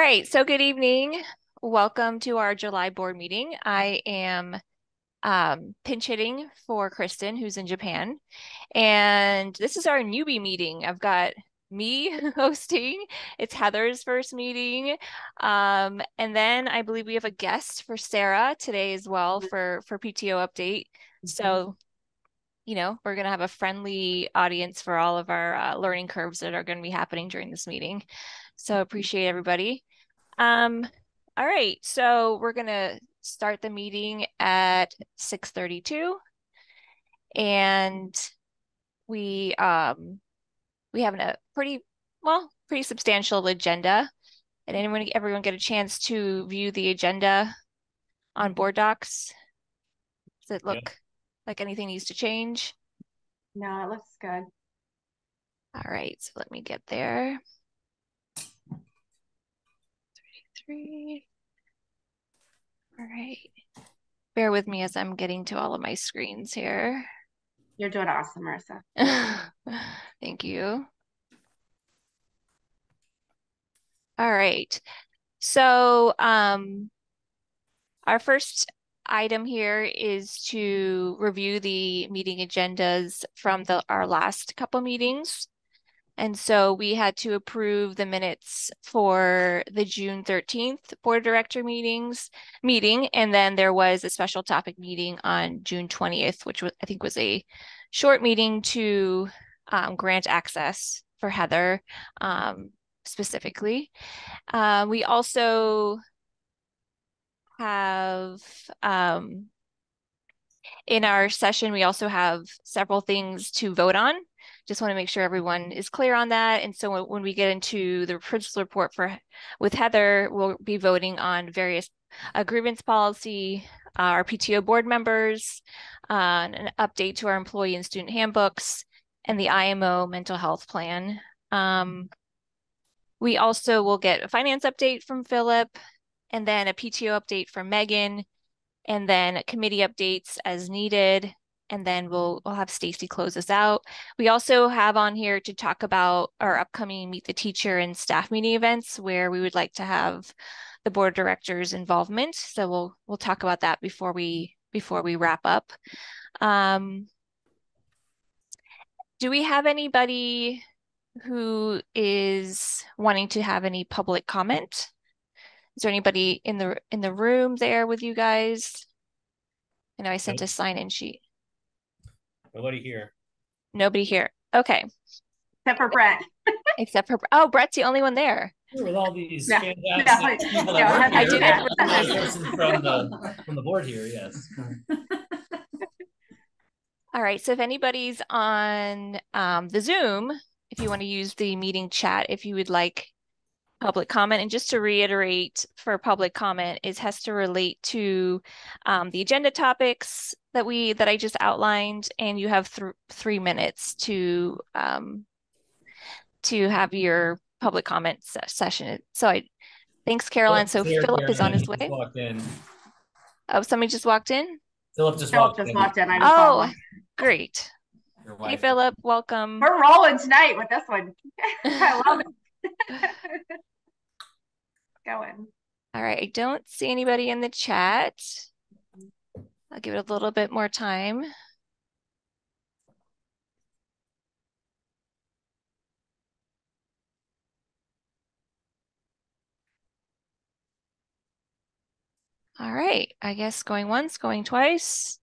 right, so good evening. Welcome to our July board meeting. I am pinch hitting for Kristen, who's in Japan. And this is our newbie meeting. I've got me hosting. It's Heather's first meeting. And then I believe we have a guest for Sarah today as well for PTO update. So, we're going to have a friendly audience for all of our learning curves that are going to be happening during this meeting. So appreciate everybody. All right, so we're gonna start the meeting at 6:32, and we have a pretty substantial agenda. And everyone get a chance to view the agenda on board docs? Does it look like anything needs to change? No, it looks good. All right, so let me get there. 33. All right. Bear with me as I'm getting to all of my screens here. You're doing awesome, Marissa. Thank you. All right. So our first item here is to review the meeting agendas from our last couple meetings. And so we had to approve the minutes for the June 13th Board of Director meeting, and then there was a special topic meeting on June 20th, which I think was a short meeting to grant access for Heather specifically. We also have in our session, we also have several things to vote on. Just want to make sure everyone is clear on that. And so when we get into the principal report with Heather, we'll be voting on various grievance policy, our PTO board members, an update to our employee and student handbooks, and the IMO mental health plan. We also will get a finance update from Philip, and then a PTO update from Megan, and then committee updates as needed. And then we'll have Stacy close us out. We also have on here to talk about our upcoming Meet the Teacher and staff meeting events where we would like to have the board of directors involvement. So we'll talk about that before we wrap up. Do we have anybody who is wanting to have any public comment? Is there anybody in the room there with you guys? I know I sent a sign-in sheet. Nobody here. Nobody here. Okay. Except for Brett. Brett's the only one there. With all these fantastic people that work here. I didn't. The only person from the board here, yes. All right. So if anybody's on the Zoom, if you want to use the meeting chat, if you would like public comment, and just to reiterate for public comment, has to relate to the agenda topics that I just outlined, and you have 3 minutes to have your public comment session. So thanks, Caroline. So Philip is on his way. Oh, somebody just walked in? Philip just walked in. Oh, great. Hey, Philip, welcome. We're rolling tonight with this one. I love it. Going. All right, I don't see anybody in the chat. I'll give it a little bit more time. All right, I guess going once, going twice.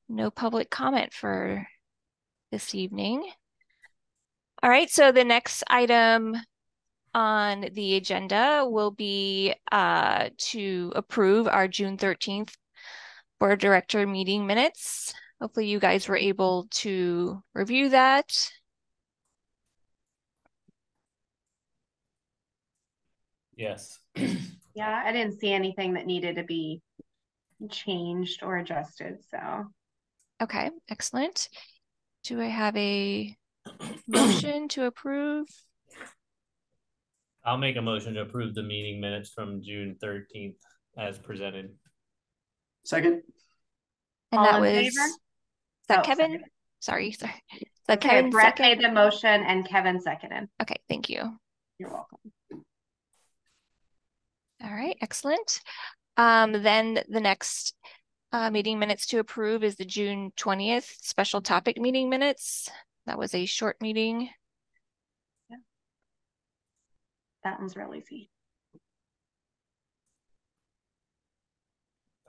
No public comment for this evening. All right, so the next item on the agenda will be to approve our June 13th Board of Director meeting minutes. Hopefully you guys were able to review that. Yes. Yeah, I didn't see anything that needed to be changed or adjusted, so. Okay, excellent. Do I have a motion to approve? I'll make a motion to approve the meeting minutes from June 13th as presented. Second. And that was, is that Kevin? Second. Sorry. So okay, Kevin Brett made the motion and Kevin seconded. Okay, thank you. You're welcome. All right, excellent. Then the next meeting minutes to approve is the June 20th special topic meeting minutes. That was a short meeting. Yeah. That one's real easy.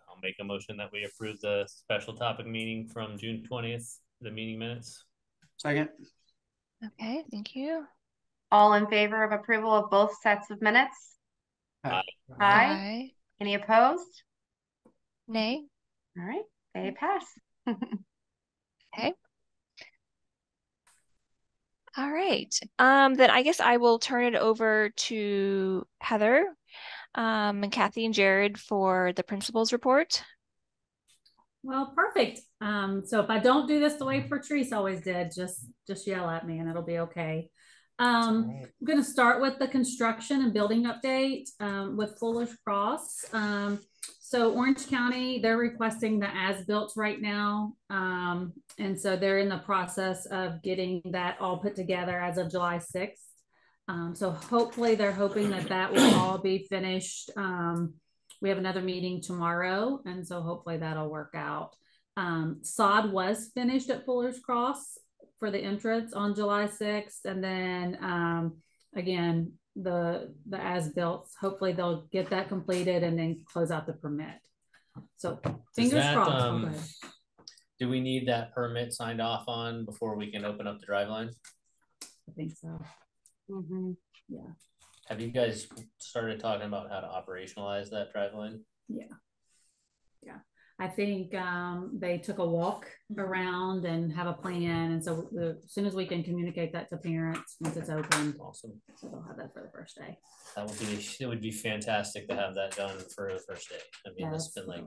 I'll make a motion that we approve the special topic meeting from June 20th, the meeting minutes. Second. Okay, thank you. All in favor of approval of both sets of minutes? Aye. Aye. Any opposed? Nay. All right, they pass. Okay. All right. Then I guess I will turn it over to Heather, and Kathy and Jared for the principal's report. Well, perfect. So if I don't do this the way Patrice always did, just yell at me and it'll be okay. I'm going to start with the construction and building update with Fuller's Cross. So Orange County, they're requesting the as-built right now. And so they're in the process of getting that all put together as of July 6th. So hopefully they're hoping that that will all be finished. We have another meeting tomorrow, and so hopefully that'll work out. Sod was finished at Fuller's Cross for the entrance on July 6th. And then again, the as-built, hopefully they'll get that completed and then close out the permit. So fingers crossed. Do we need that permit signed off on before we can open up the drive line? I think so. Yeah. Have you guys started talking about how to operationalize that drive line? Yeah. I think they took a walk around and have a plan. And so as soon as we can communicate that to parents, once it's open, awesome. So they'll have that for the first day. It would be fantastic to have that done for the first day. I mean, it's been like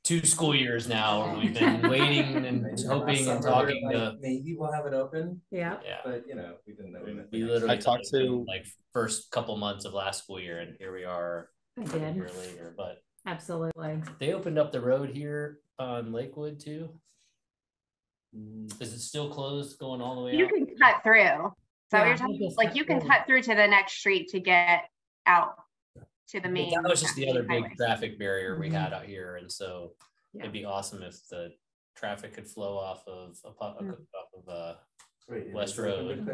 2 school years now. We've been waiting and hoping and talking to. Maybe we'll have it open. Yeah. But we didn't know. We literally talked to like first couple months of last school year, and here we are a year later. But absolutely, they opened up the road here on Lakewood too. Is it still closed going all the way out? You can cut through. So you're talking like you can cut through to the next street to get out to the main. That was just the other big traffic barrier we had out here, and so it'd be awesome if the traffic could flow off of West Road.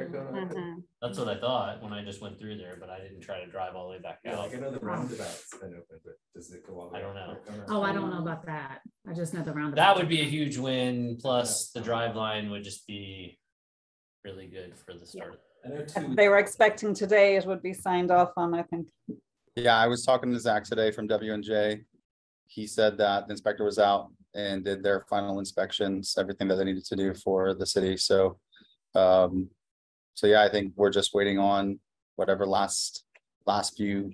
That's what I thought when I just went through there, but I didn't try to drive all the way back out. Like I know the roundabout's been open, but does it go all the way? I don't know. Oh, I don't know about that. I just know the roundabout. That would be a huge win. Plus, the drive line would just be really good for the start. I know too. They were expecting today it would be signed off on, I think. Yeah, I was talking to Zach today from W&J. He said that the inspector was out and did their final inspections, everything that they needed to do for the city. So yeah, I think we're just waiting on whatever last few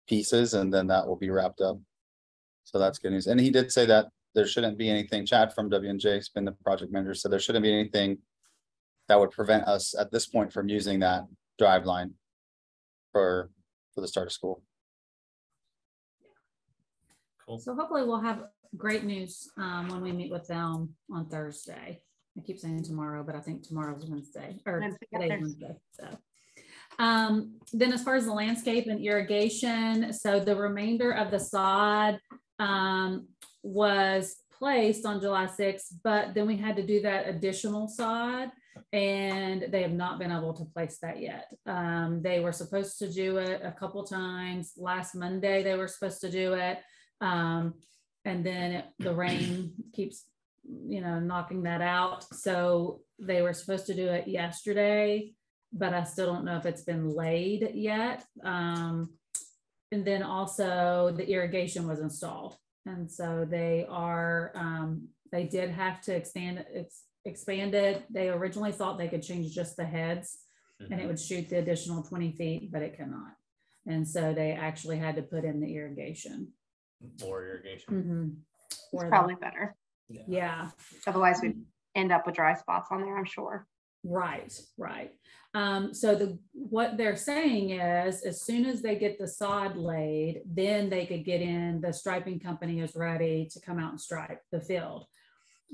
pieces, and then that will be wrapped up. So that's good news. And he did say that there shouldn't be anything. Chad from W&J has been the project manager, so there shouldn't be anything that would prevent us at this point from using that drive line for the start of school. Cool. So hopefully we'll have great news when we meet with them on Thursday. I keep saying tomorrow, but I think tomorrow's Wednesday or today's Wednesday. So then as far as the landscape and irrigation, so the remainder of the sod was placed on July 6th, but then we had to do that additional sod, and they have not been able to place that yet. They were supposed to do it a couple times. Last Monday they were supposed to do it, and then the rain keeps knocking that out. So they were supposed to do it yesterday, but I still don't know if it's been laid yet. And then also the irrigation was installed. And so they did have to expand it. They originally thought they could change just the heads and it would shoot the additional 20 feet, but it cannot. And so they actually had to put in the irrigation. More irrigation. It's probably better. Yeah. Otherwise we'd end up with dry spots on there, I'm sure. Right. So what they're saying is as soon as they get the sod laid, then they could get in, the striping company is ready to come out and stripe the field.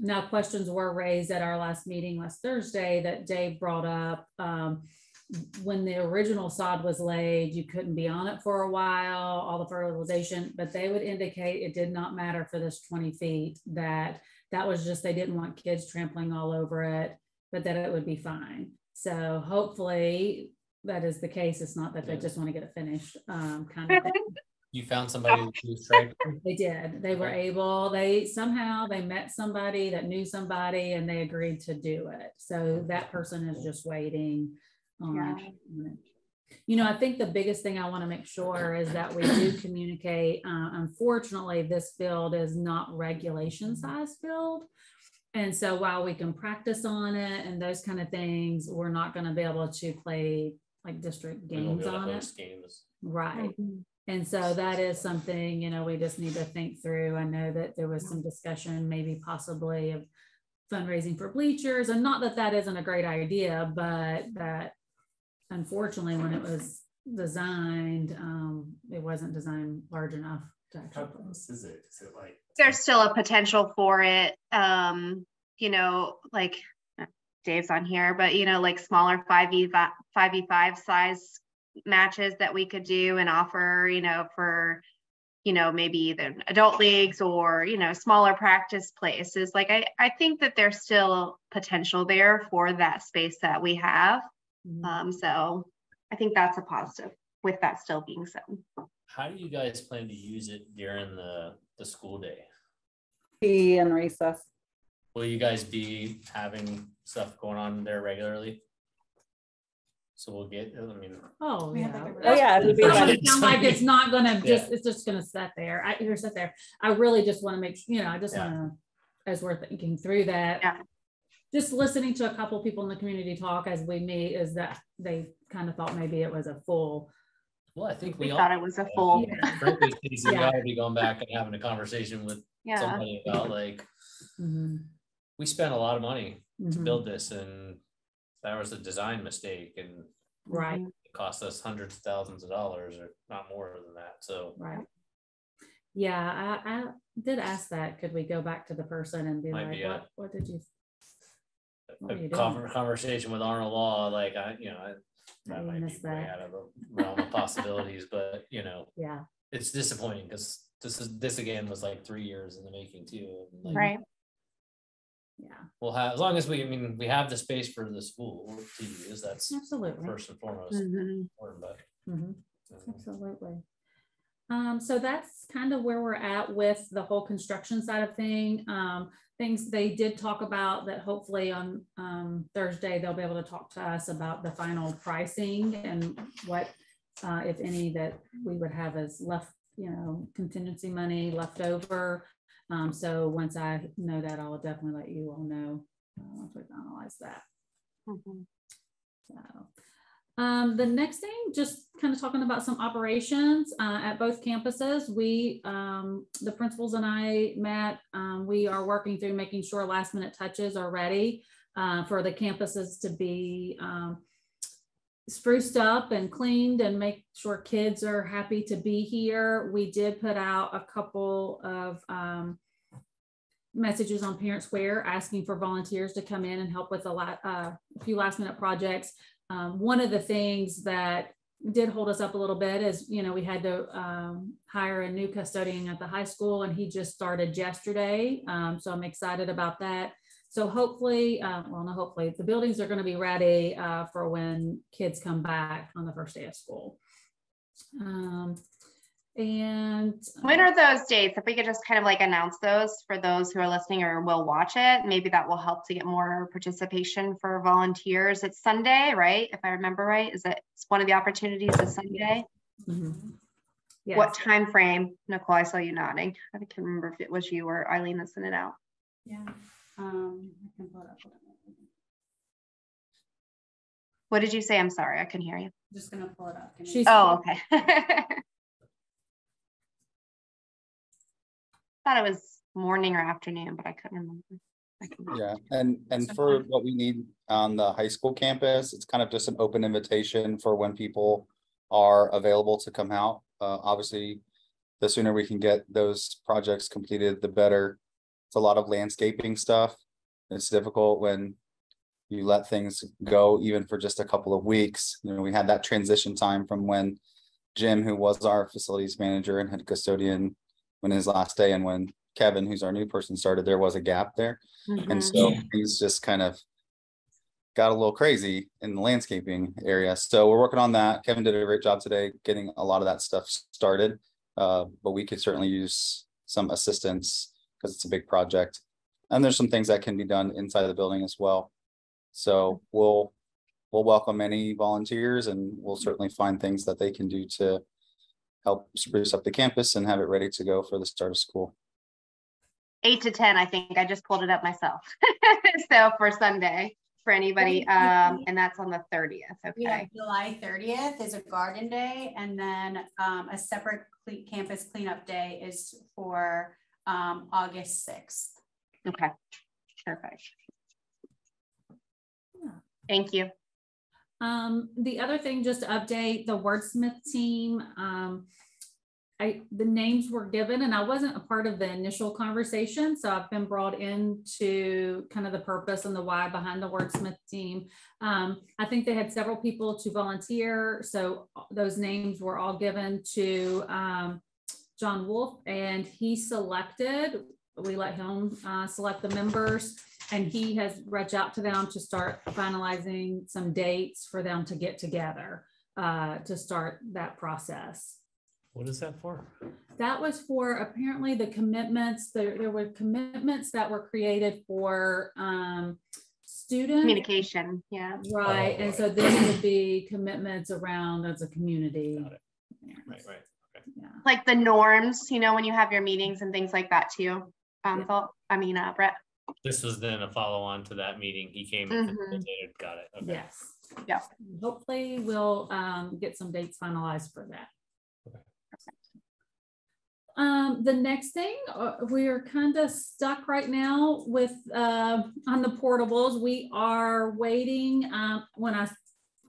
Now, questions were raised at our last meeting last Thursday that Dave brought up. when the original sod was laid, you couldn't be on it for a while, all the fertilization, but they would indicate it did not matter for this 20 feet, that was just, they didn't want kids trampling all over it, but that it would be fine. So hopefully that is the case. It's not that they just want to get it finished, kind of thing. You found somebody who's tried. They did. They were able, they met somebody that knew somebody and they agreed to do it. So that person is just waiting on it. You know, I think the biggest thing I want to make sure is that we do communicate. Unfortunately, this field is not regulation size field. And so while we can practice on it and those kind of things, we're not going to be able to play like district games on it. Games. Right. And so that is something, you know, we just need to think through. I know that there was some discussion, maybe possibly of fundraising for bleachers, and not that that isn't a great idea, but that unfortunately, when it was designed, it wasn't designed large enough to actually. How close is it? Is it like? There's still a potential for it. You know, like Dave's on here, but you know, like smaller 5v5 size matches that we could do and offer, you know, for, you know, maybe either adult leagues or, you know, smaller practice places. Like I think that there's still potential there for that space that we have. So I think that's a positive with that still being said. How do you guys plan to use it during the school day? PE and recess. Will you guys be having stuff going on there regularly? So we'll get, I mean. Oh, yeah. Oh, yeah. It'll be Sound like it's not going to just, it's just going to sit there. Sit there. I really just want to make sure, you know, I just want to, as we're thinking through that, just listening to a couple people in the community talk as we meet, is that they kind of thought maybe it was a full. Well, I think we thought it was a full. Frankly, we ought to be going back and having a conversation with somebody about like, we spent a lot of money to build this, and that was a design mistake, and it cost us hundreds of thousands of dollars, or not more than that. So I did ask that. Could we go back to the person and be like, what did you? Conversation with Arnold Law, like that might be way out of the realm of possibilities, but you know, it's disappointing because this again was like 3 years in the making too. And like, we'll have, as long as we have the space for the school to use, that's absolutely first and foremost important. But absolutely. So that's kind of where we're at with the whole construction side of things they did talk about, that hopefully on Thursday they'll be able to talk to us about the final pricing and what if any that we would have as left, you know, contingency money left over. So once I know that, I'll definitely let you all know once we finalize that. So the next thing, just kind of talking about some operations at both campuses. We, the principals and I met, we are working through making sure last minute touches are ready for the campuses to be spruced up and cleaned and make sure kids are happy to be here. We did put out a couple of messages on Parent Square asking for volunteers to come in and help with a few last minute projects. One of the things that did hold us up a little bit is, you know, we had to hire a new custodian at the high school, and he just started yesterday. So I'm excited about that. So hopefully, hopefully the buildings are going to be ready for when kids come back on the first day of school. And when are those dates? If we could just kind of like announce those for those who are listening or will watch it, maybe that will help to get more participation for volunteers. It's Sunday, right? If I remember right, it's one of the opportunities is Sunday. Yes. What time frame? Nicole, I saw you nodding. I can't remember if it was you or Eileen that sent it out. Yeah. I can pull it up. What did you say? I'm sorry, I couldn't hear you. I'm just gonna pull it up. Okay. Thought it was morning or afternoon, but I couldn't remember. Yeah, and for what we need on the high school campus, it's kind of just an open invitation for when people are available to come out. Obviously, the sooner we can get those projects completed, the better. It's a lot of landscaping stuff. It's difficult when you let things go even for just a couple of weeks. You know, we had that transition time from when Jim, who was our facilities manager and head custodian, when his last day, and when Kevin, who's our new person, started, there was a gap there. And so things just kind of got a little crazy in the landscaping area. So we're working on that. Kevin did a great job today getting a lot of that stuff started. But we could certainly use some assistance because it's a big project. And there's some things that can be done inside the building as well. So we'll welcome any volunteers, and we'll certainly find things that they can do to help spruce up the campus and have it ready to go for the start of school. 8 to 10, I think. I just pulled it up myself. So for Sunday, for anybody, and that's on the 30th. Okay. Yeah, July 30th is a garden day, and then a separate campus cleanup day is for August 6th. Okay, perfect. Thank you. The other thing, just to update the wordsmith team, the names were given and I wasn't a part of the initial conversation. So I've been brought into kind of the purpose and the why behind the wordsmith team. I think they had several people to volunteer. So those names were all given to John Wolf, and he selected, we let him select the members, and he has reached out to them to start finalizing some dates for them to get together to start that process. What is that for? That was for apparently the commitments. There were commitments that were created for student communication. Yeah. Right. And so this would be commitments around as a community. Got it. Right. Okay. Yeah. Like the norms, you know, when you have your meetings and things like that too. Brett. This was then a follow-on to that meeting. He came and facilitated. Got it. Okay. Yes. Yeah. Hopefully we'll get some dates finalized for that. The next thing, we are kind of stuck right now with on the portables. We are waiting. When I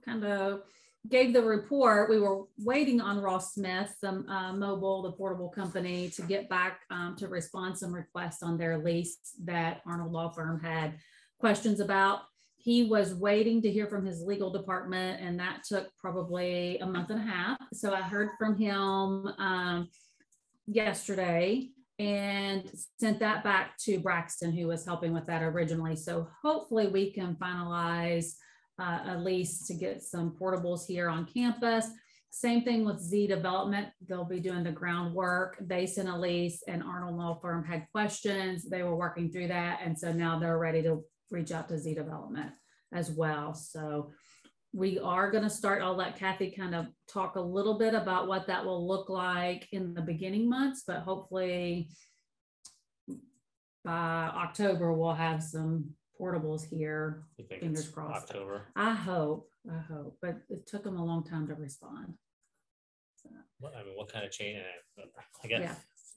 kind of gave the report, we were waiting on Ross Smith, the mobile, the portable company, to get back to respond some requests on their lease that Arnold Law Firm had questions about. He was waiting to hear from his legal department, and that took probably a month and a half. So I heard from him yesterday and sent that back to Braxton, who was helping with that originally. So hopefully we can finalize a lease to get some portables here on campus. Same thing with Z Development. They'll be doing the groundwork. They sent a lease, and Arnold Law Firm had questions. They were working through that. And so now they're ready to reach out to Z Development as well. So we are going to start. I'll let Kathy kind of talk a little bit about what that will look like in the beginning months, but hopefully by October, we'll have some portables here. You think fingers it's crossed. October? I hope, but it took them a long time to respond. So. Well, I mean, what kind of change? I guess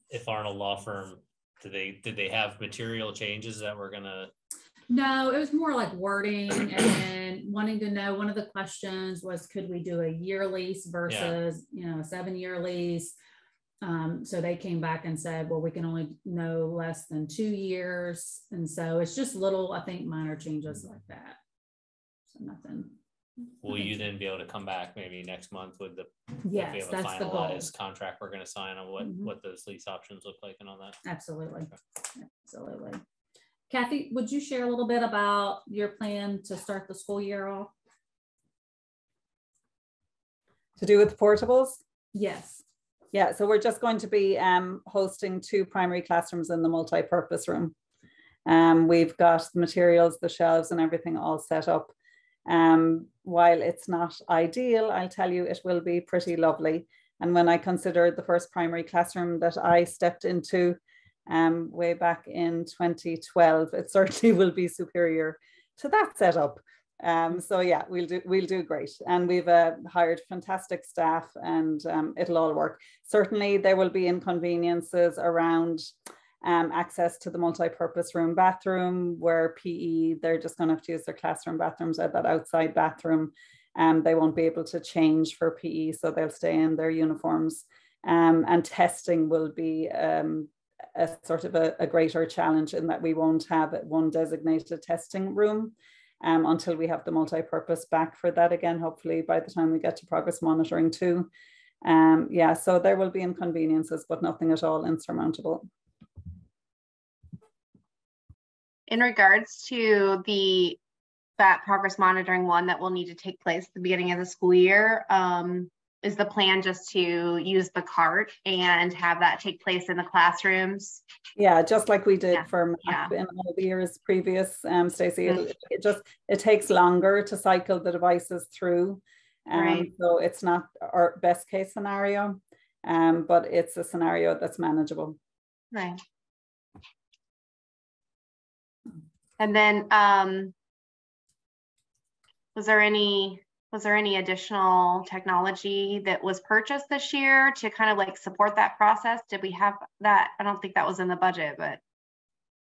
if Arnold Law Firm, did they have material changes that were gonna? No, it was more like wording and wanting to know. One of the questions was, could we do a year lease versus, a 7-year lease? So they came back and said, well, we can only know less than 2 years. And so it's just little, I think, minor changes like that. So nothing. Will you then be able to come back maybe next month with the yes, that's finalized the goal. Contract we're going to sign on what those lease options look like and all that? Absolutely. Absolutely. Kathy, would you share a little bit about your plan to start the school year off? To do with portables? Yes. Yeah, so we're just going to be hosting 2 primary classrooms in the multi-purpose room. We've got the materials, the shelves and everything all set up. While it's not ideal, I'll tell you it will be pretty lovely. And when I considered the first primary classroom that I stepped into way back in 2012, it certainly will be superior to that setup. So yeah, we'll do great, and we've hired fantastic staff, and it'll all work. Certainly there will be inconveniences around access to the multi-purpose room bathroom, where PE, they're just going to have to use their classroom bathrooms at that outside bathroom. They won't be able to change for PE, so they'll stay in their uniforms. And testing will be a sort of a greater challenge in that we won't have one designated testing room. until we have the multi-purpose back for that again, hopefully by the time we get to progress monitoring too. Yeah, so there will be inconveniences, but nothing at all insurmountable. In regards to that progress monitoring one that will need to take place at the beginning of the school year, is the plan just to use the cart and have that take place in the classrooms? Yeah, just like we did for math in all the years previous, Stacey. It takes longer to cycle the devices through. So it's not our best case scenario, but it's a scenario that's manageable. Right. And then was there any additional technology that was purchased this year to kind of like support that process? Did we have that? I don't think that was in the budget, but.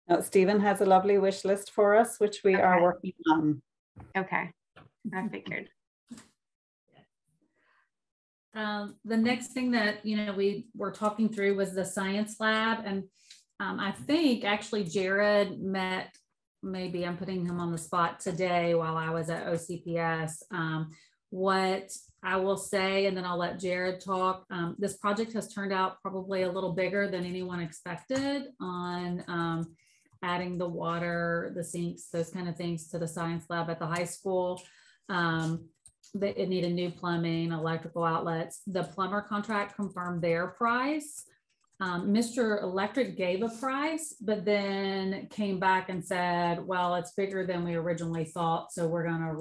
No, Stephen has a lovely wish list for us, which we are working on. Okay, I figured. The next thing that, we were talking through was the science lab. And I think actually Jared met, maybe I'm putting him on the spot today while I was at OCPS. What I will say, and then I'll let Jared talk, this project has turned out probably a little bigger than anyone expected on adding the water, the sinks, those kind of things to the science lab at the high school. It needed new plumbing, electrical outlets. The plumber contract confirmed their price. Mr. Electric gave a price, but then came back and said, well, it's bigger than we originally thought, so we're going to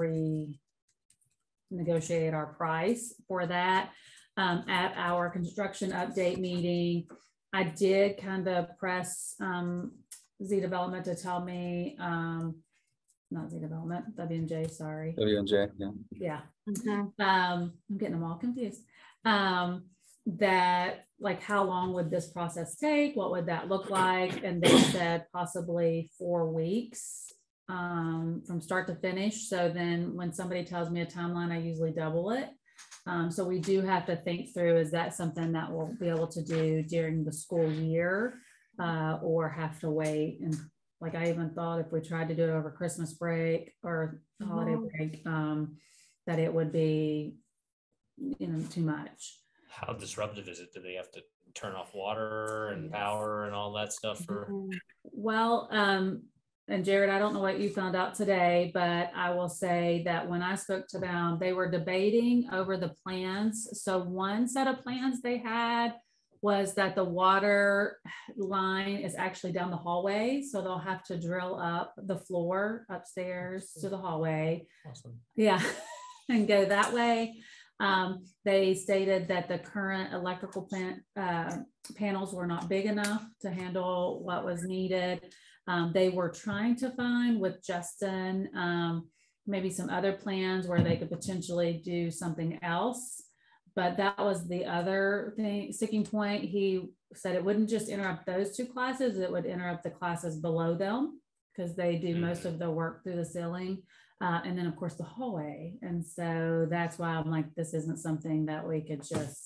renegotiate our price for that. At our construction update meeting, I did kind of press Z Development to tell me, not Z Development, WNJ, sorry. WNJ, yeah. Yeah. I'm getting them all confused. That like how long would this process take? What would that look like? And they said possibly 4 weeks from start to finish. So then when somebody tells me a timeline, I usually double it. So we do have to think through, is that something that we'll be able to do during the school year or have to wait? And like I even thought if we tried to do it over Christmas break or holiday break, that it would be, too much. How disruptive is it? Do they have to turn off water and power and all that stuff for? Well, and Jared, I don't know what you found out today, but I will say that when I spoke to them, they were debating over the plans. So one set of plans they had was that the water line is actually down the hallway. So they'll have to drill up the floor upstairs to the hallway. Awesome. Yeah, and go that way. They stated that the current electrical panels were not big enough to handle what was needed. They were trying to find with Justin maybe some other plans where they could potentially do something else. But that was the other thing, sticking point. He said it wouldn't just interrupt those 2 classes, it would interrupt the classes below them because they do most of the work through the ceiling. And then of course the hallway. And so that's why I'm like, this isn't something that we could just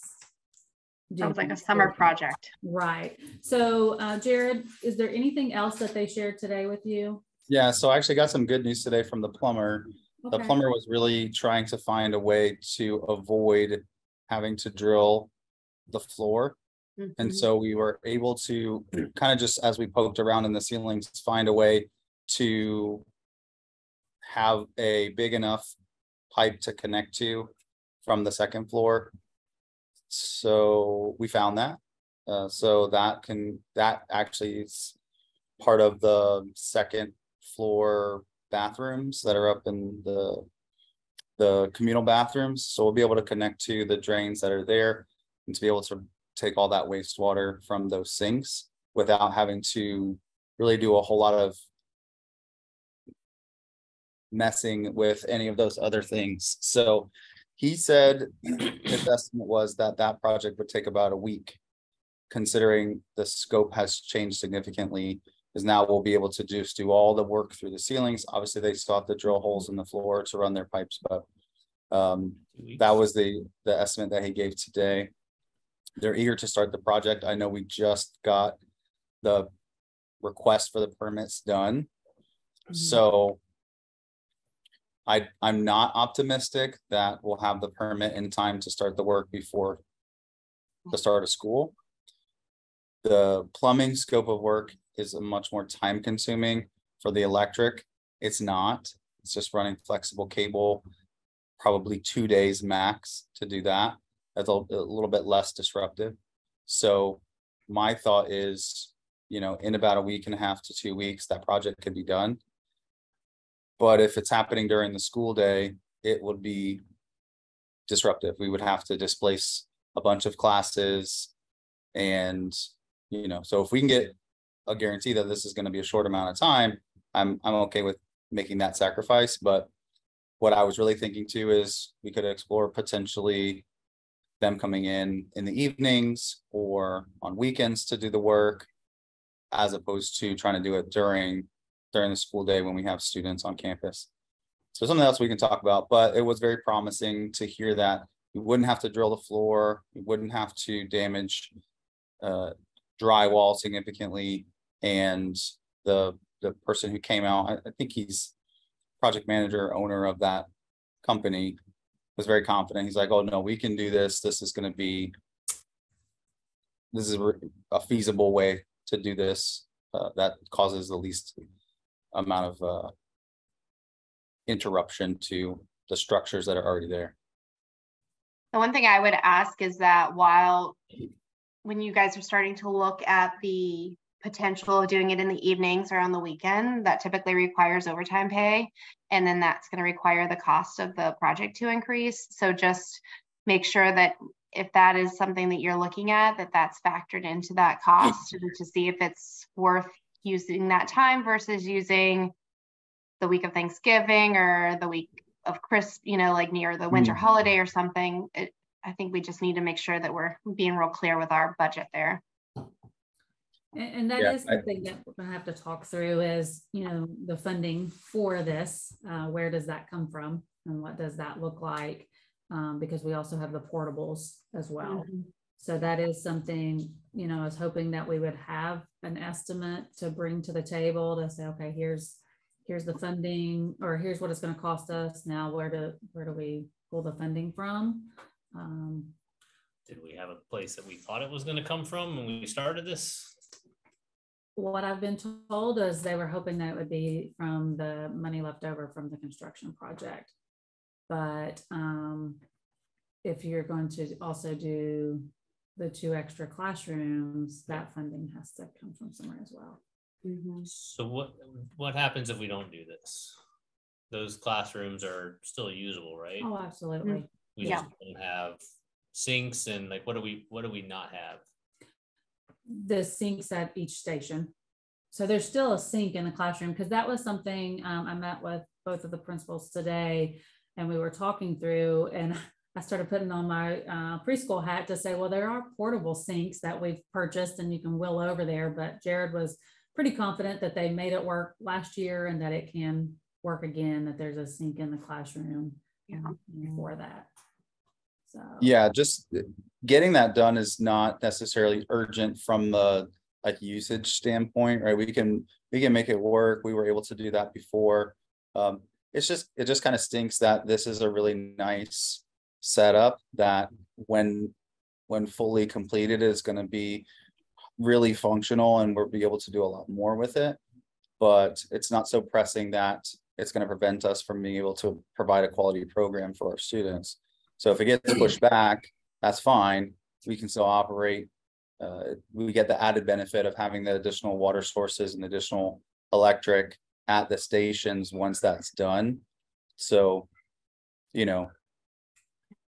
do. Sounds like a summer project. Right. So Jared, is there anything else that they shared today with you? Yeah, so I actually got some good news today from the plumber. Okay. The plumber was really trying to find a way to avoid having to drill the floor. And so we were able to kind of just as we poked around in the ceilings, find a way to have a big enough pipe to connect to from the second floor. So we found that. So that actually is part of the second floor bathrooms that are up in the communal bathrooms. So we'll be able to connect to the drains that are there and to be able to take all that wastewater from those sinks without having to really do a whole lot of messing with any of those other things. So he said his estimate was that project would take about a week, considering the scope has changed significantly, because now we'll be able to just do all the work through the ceilings. Obviously they still have to drill holes in the floor to run their pipes, but that was the estimate that he gave today. They're eager to start the project. I know we just got the request for the permits done. So I'm not optimistic that we'll have the permit in time to start the work before the start of school. The plumbing scope of work is a much more time consuming. For the electric, it's not. It's just running flexible cable, probably 2 days max to do that. That's a little bit less disruptive. So my thought is, you know, in about a week and a half to 2 weeks, that project could be done. But if it's happening during the school day, it would be disruptive. We would have to displace a bunch of classes. And, you know, so if we can get a guarantee that this is going to be a short amount of time, I'm okay with making that sacrifice. But what I was really thinking too is we could explore potentially them coming in the evenings or on weekends to do the work, as opposed to trying to do it during the school day when we have students on campus. So something else we can talk about, but it was very promising to hear that you wouldn't have to drill the floor, you wouldn't have to damage drywall significantly. And the person who came out, I think he's project manager, owner of that company, was very confident. He's like, oh no, we can do this. This is a feasible way to do this that causes the least amount of interruption to the structures that are already there. The one thing I would ask is that when you guys are starting to look at the potential of doing it in the evenings or on the weekend, that typically requires overtime pay. And then that's going to require the cost of the project to increase. So just make sure that if that is something that you're looking at, that's factored into that cost, and to see if it's worth using that time versus using the week of Thanksgiving or the week of Christmas, you know, like near the winter holiday or something. I think we just need to make sure that we're being real clear with our budget there. And that is something that we're going to have to talk through is, you know, the funding for this. Where does that come from and what does that look like? Because we also have the portables as well. So that is something, you know, I was hoping that we would have an estimate to bring to the table to say, okay, here's the funding, or here's what it's going to cost us. Now, where do we pull the funding from? Did we have a place that we thought it was going to come from when we started this? What I've been told is they were hoping that it would be from the money left over from the construction project. But if you're going to also do the 2 extra classrooms, that funding has to come from somewhere as well. So what happens if we don't do this? Those classrooms are still usable, right? Oh, absolutely. We just don't have sinks, and like what do we not have? The sinks at each station. So there's still a sink in the classroom, because that was something I met with both of the principals today, and we were talking through, and I started putting on my preschool hat to say, well, there are portable sinks that we've purchased and you can wheel over there. But Jared was pretty confident that they made it work last year and that it can work again, that there's a sink in the classroom for that. So yeah, just getting that done is not necessarily urgent from the usage standpoint, right? We can make it work. We were able to do that before. It just kind of stinks that this is a really nice setup that when fully completed is going to be really functional, and we'll be able to do a lot more with it. But it's not so pressing that it's going to prevent us from being able to provide a quality program for our students. So if it gets pushed back, that's fine. We can still operate. We get the added benefit of having the additional water sources and additional electric at the stations once that's done. So, you know,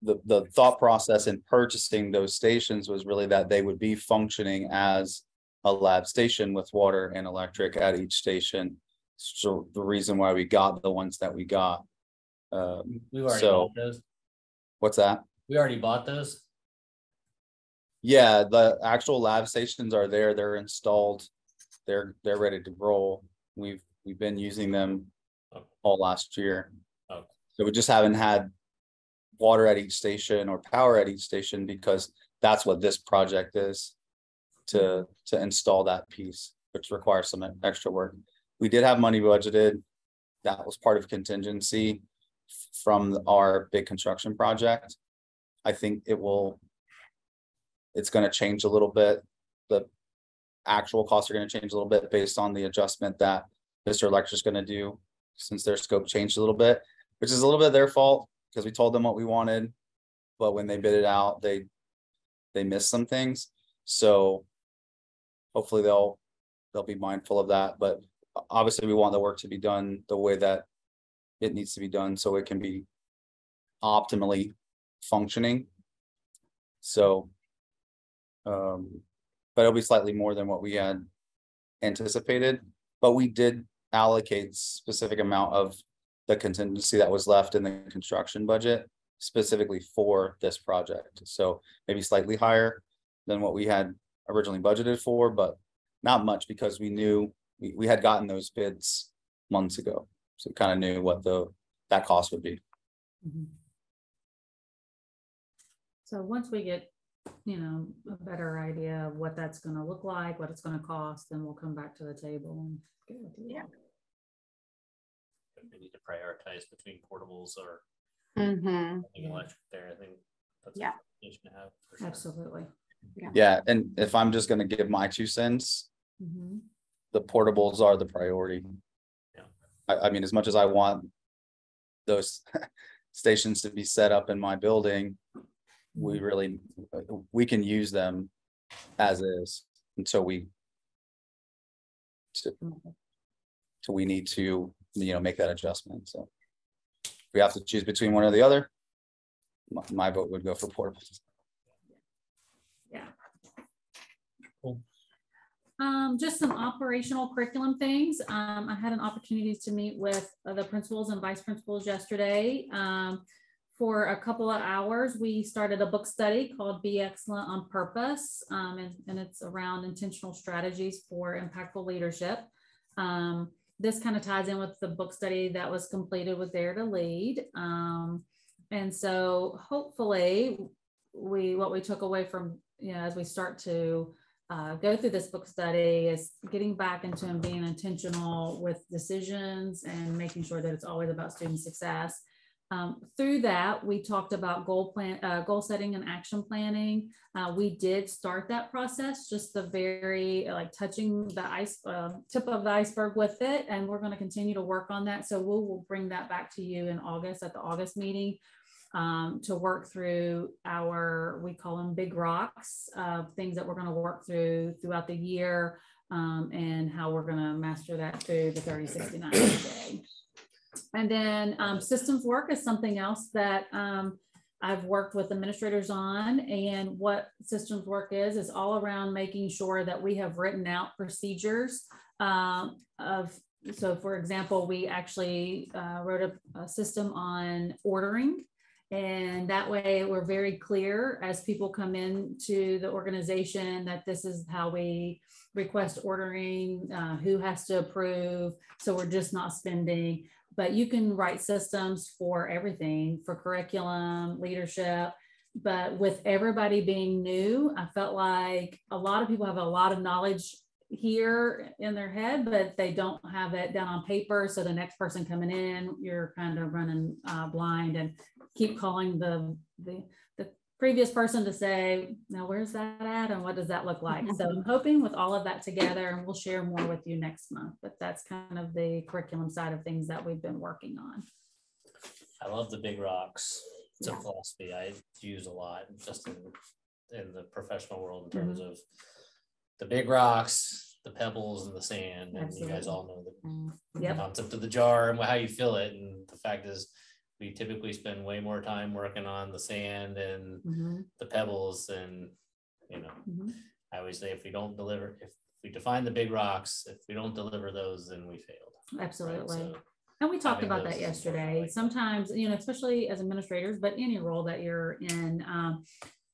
the thought process in purchasing those stations was really that they would be functioning as a lab station with water and electric at each station. So the reason why we got the ones that we got. We already bought those. What's that? We already bought those. Yeah, the actual lab stations are there. They're installed. They're ready to roll. We've been using them all last year. So we just haven't had water at each station or power at each station, because that's what this project is, to install that piece, which requires some extra work. We did have money budgeted. That was part of contingency. from our big construction project. I think it's going to change a little bit. The actual costs are going to change a little bit based on the adjustment that Mr. Electric's going to do, since their scope changed a little bit, which is a little bit their fault because we told them what we wanted, but when they bid it out, they missed some things. So hopefully they'll be mindful of that. But obviously we want the work to be done the way that it needs to be done so it can be optimally functioning. So but it'll be slightly more than what we had anticipated, but we did allocate specific amount of the contingency that was left in the construction budget specifically for this project. So maybe slightly higher than what we had originally budgeted for, but not much, because we knew we had gotten those bids months ago. So kind of knew what that cost would be. Mm-hmm. So once we get, a better idea of what that's going to look like, what it's going to cost, then we'll come back to the table and get with you. Yeah. We need to prioritize between portables or electric there. I think that's a conversation to have. For sure. Absolutely. Yeah. And if I'm just going to give my 2 cents, the portables are the priority. Yeah. I mean, as much as I want those stations to be set up in my building, we can use them as is until we need to make that adjustment. So if we have to choose between one or the other, my vote would go for portables. Yeah. Cool. Just some operational curriculum things. I had an opportunity to meet with the principals and vice principals yesterday. For a couple of hours, we started a book study called Be Excellent on Purpose, and it's around intentional strategies for impactful leadership. This kind of ties in with the book study that was completed with Dare to Lead. And so hopefully what we took away from, as we start to go through this book study is getting back into and being intentional with decisions and making sure that it's always about student success. Through that, we talked about goal setting and action planning. We did start that process, just the very touching the tip of the iceberg with it, and we're going to continue to work on that. So we'll bring that back to you in August at the August meeting to work through we call them big rocks, things that we're going to work throughout the year, and how we're going to master that through the 30-60-90 day. And then systems work is something else that I've worked with administrators on. And what systems work is all around making sure that we have written out procedures so for example, we actually wrote a system on ordering. And that way we're very clear as people come into the organization that this is how we request ordering, who has to approve. So we're just not spending. But you can write systems for everything, for curriculum, leadership. But with everybody being new, I felt like a lot of people have a lot of knowledge here in their head, but they don't have it down on paper. So the next person coming in, you're kind of running blind and keep calling the previous person to say, now where's that at and what does that look like? So I'm hoping with all of that together, and we'll share more with you next month, but that's kind of the curriculum side of things that we've been working on. I love the big rocks. It's a philosophy I use a lot just in the professional world in terms of the big rocks, the pebbles, and the sand. And you guys all know the concept of the jar and how you fill it. And the fact is, we typically spend way more time working on the sand and the pebbles. And, I always say if we define the big rocks, if we don't deliver those, then we failed. Absolutely. Right? So and we talked about that yesterday. Sometimes, especially as administrators, but any role that you're in,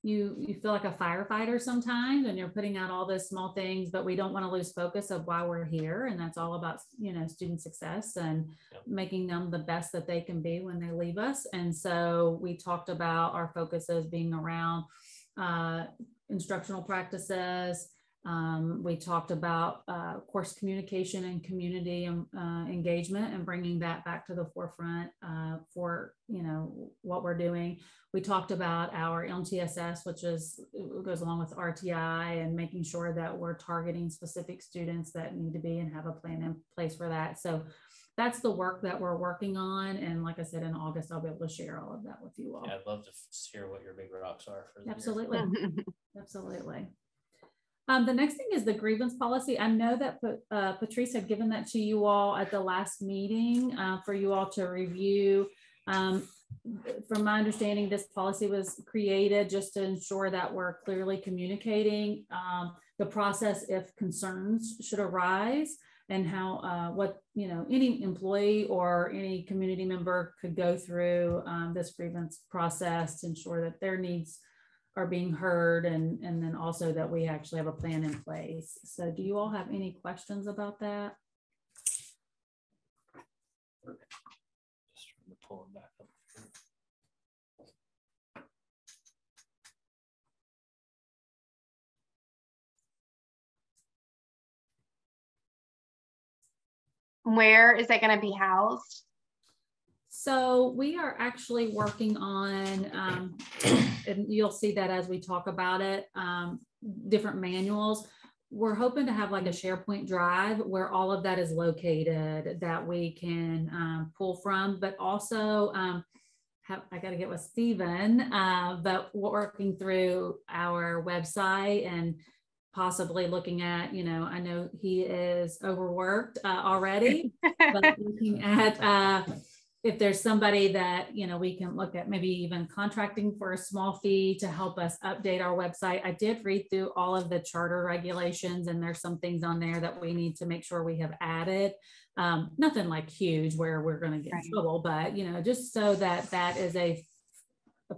you feel like a firefighter sometimes, and you're putting out all those small things, but we don't want to lose focus of why we're here. And that's all about, student success and making them the best that they can be when they leave us. And so we talked about our focuses being around instructional practices, We talked about course communication and community engagement and bringing that back to the forefront for, you know, what we're doing. We talked about our MTSS, which goes along with RTI, and making sure that we're targeting specific students that need to be and have a plan in place for that. So that's the work that we're working on. And like I said, in August, I'll be able to share all of that with you all. Yeah, I'd love to hear what your big rocks are for the Absolutely. Absolutely. The next thing is the grievance policy. I know that Patrice had given that to you all at the last meeting for you all to review. From my understanding, this policy was created just to ensure that we're clearly communicating the process if concerns should arise, and how what, you know, any employee or any community member could go through this grievance process to ensure that their needs are being heard, and then also that we actually have a plan in place. So do you all have any questions about that? Just trying to pull it back up. Where is it going to be housed? So we are actually working on, and you'll see that as we talk about it, different manuals. We're hoping to have like a SharePoint drive where all of that is located that we can pull from, but also I got to get with Stephen, but working through our website and possibly looking at, you know, I know he is overworked already, but looking at if there's somebody that, you know, we can look at maybe even contracting for a small fee to help us update our website. I did read through all of the charter regulations, and there's some things on there that we need to make sure we have added. Nothing like huge where we're going to get in trouble, but, you know, just so that that is a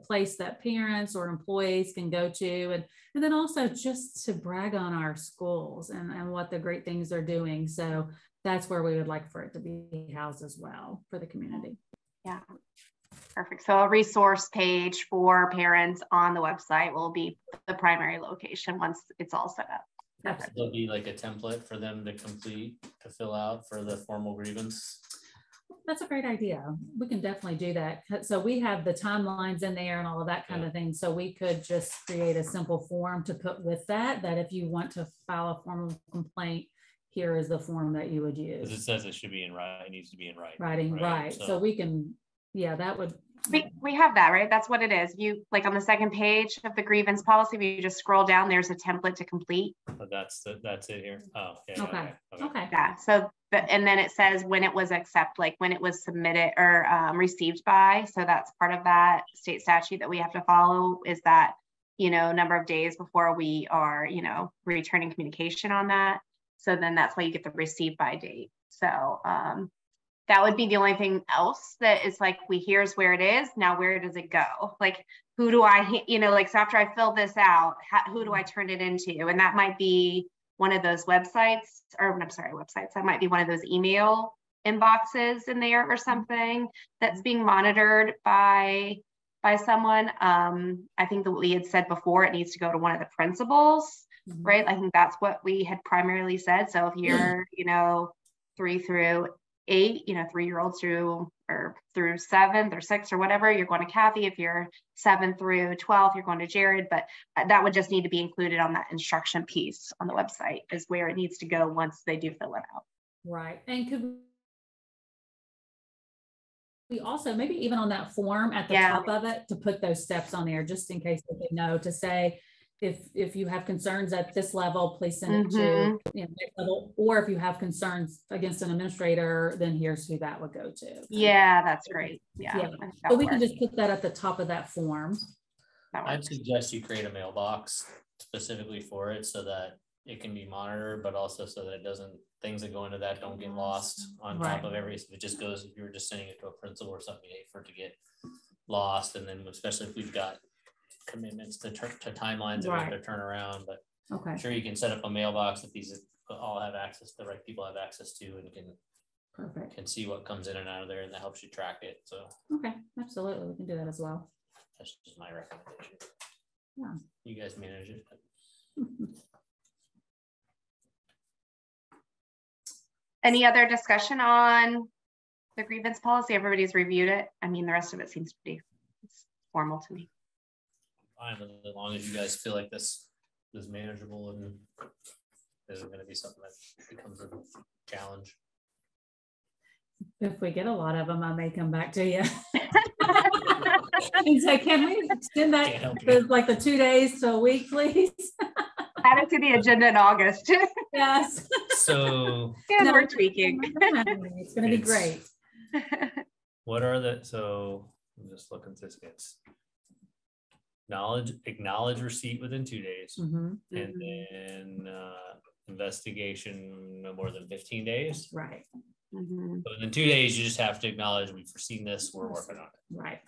place that parents or employees can go to, and then also just to brag on our schools and what the great things they're doing. So that's where we would like for it to be housed as well for the community. Yeah, perfect. So a resource page for parents on the website will be the primary location once it's all set up. There'll be like a template for them to complete, to fill out for the formal grievance. That's a great idea. We can definitely do that. So we have the timelines in there and all of that kind of thing. So we could just create a simple form to put with that if you want to file a formal complaint, here is the form that you would use. Because it says it should be in writing, it needs to be in writing. Writing, right. So we can, yeah, that would. We have that, right? That's what it is. You like on the second page of the grievance policy, you just scroll down, there's a template to complete. But that's it here. Oh, yeah. Okay. Yeah. So, and then it says when it was accepted, like when it was submitted or received by. So that's part of that state statute that we have to follow, is that, you know, number of days before we are, you know, returning communication on that. So then that's why you get the received by date. So that would be the only thing else that is like, here's where it is. Now, where does it go? Like, who do I, you know, like, so after I fill this out, who do I turn it into? And that might be one of those websites, or I'm sorry, websites. That might be one of those email inboxes in there or something that's being monitored by someone. I think that we had said before, it needs to go to one of the principals. Right. I think that's what we had primarily said. So if you're, you know, 3 through 8, you know, 3-year-olds through 7th or 6th or whatever, you're going to Kathy. If you're 7 through 12, you're going to Jared. But that would just need to be included on that instruction piece on the website, is where it needs to go once they do fill it out. Right. And could we also maybe even on that form at the top of it to put those steps on there, just in case they know, to say, if you have concerns at this level, please send it to, you know, next level, or if you have concerns against an administrator, then here's who that would go to. Yeah, that's great. Yeah. So we can just put that at the top of that form. I'd suggest you create a mailbox specifically for it so that it can be monitored, but also so that it doesn't, things that go into that don't get lost on top of every, if it just goes, if you're just sending it to a principal or something, you hate for it to get lost. And then especially if we've got commitments to timelines that we have to turn around, but I'm sure you can set up a mailbox that these all have access, the right people have access to, and can see what comes in and out of there, and that helps you track it. So absolutely, we can do that as well. That's just my recommendation. Yeah, you guys manage it. Any other discussion on the grievance policy? Everybody's reviewed it. I mean, the rest of it seems pretty formal to me. Fine, as long as you guys feel like this is manageable and isn't going to be something that becomes a challenge. If we get a lot of them, I may come back to you. And say, can we extend that like the 2 days to a week, please? Add it to the agenda in August. Yes. So and we're tweaking. It's going to be great. What are so I'm just looking through this. Acknowledge receipt within 2 days, and then investigation no more than 15 days. Right. So within 2 days, you just have to acknowledge we've foreseen this, we're working on it. Right.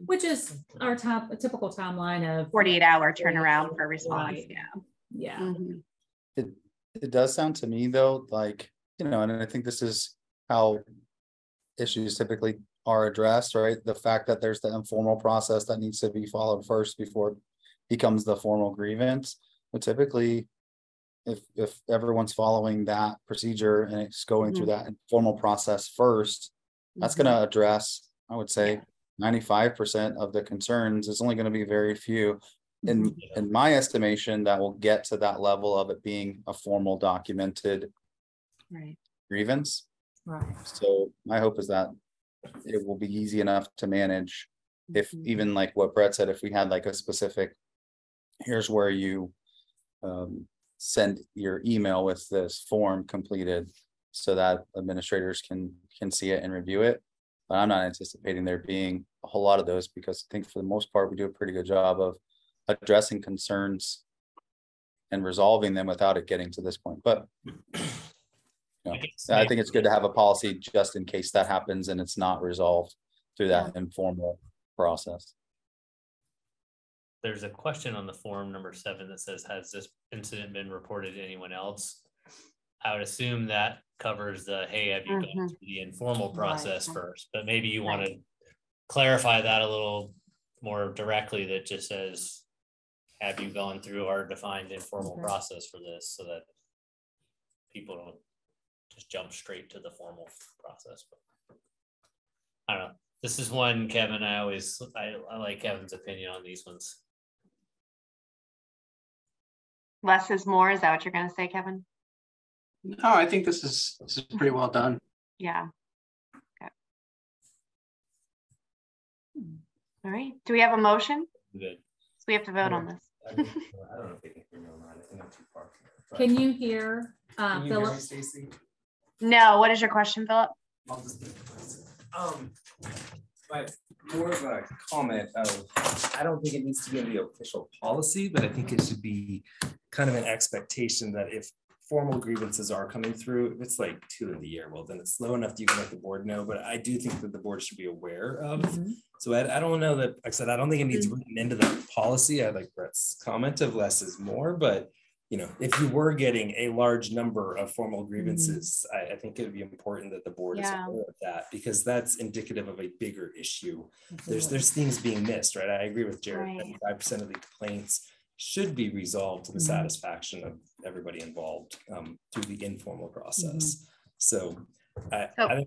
Which is our typical timeline of 48-hour turnaround for response. Right. Yeah. It does sound to me though, like, you know, and I think this is how issues typically are addressed, right? The fact that there's the informal process that needs to be followed first before it becomes the formal grievance. But typically, if everyone's following that procedure and it's going through that informal process first, that's going to address, I would say, 95% of the concerns. It's only going to be very few. In my estimation, that will get to that level of it being a formal documented grievance. Right. So my hope is that it will be easy enough to manage. If even like what Brett said, if we had like a specific, here's where you send your email with this form completed so that administrators can see it and review it. But I'm not anticipating there being a whole lot of those, because I think for the most part, we do a pretty good job of addressing concerns and resolving them without it getting to this point. But I think it's good to have a policy just in case that happens and it's not resolved through that informal process. There's a question on the form number 7 that says, has this incident been reported to anyone else? I would assume that covers the, hey, have you gone through the informal process first? But maybe you want to clarify that a little more directly, that just says, have you gone through our defined informal process for this, so that people don't just jump straight to the formal process. But I don't know. This is one, Kevin, I like Kevin's opinion on these ones. Less is more. Is that what you're going to say, Kevin? No, I think this is pretty well done. Yeah. Okay. All right. Do we have a motion? Good. So we have to vote on this. I don't know if they can hear me online. I think I'm too far. Can you hear Can you Philip? hear me, Stacey? No. What is your question, Philip? I'll just but more of a comment of, I don't think it needs to be in the official policy, but I think it should be kind of an expectation that if formal grievances are coming through, if it's like 2 in the year, well, then it's slow enough that you can let the board know. But I do think that the board should be aware of. So I don't know that, like I said, I don't think it needs written into the policy. I like Brett's comment of less is more, but you know, if you were getting a large number of formal grievances, I think it would be important that the board is aware of that, because that's indicative of a bigger issue. There's things being missed, right? I agree with Jared. 95% of the complaints should be resolved to the satisfaction of everybody involved through the informal process. So I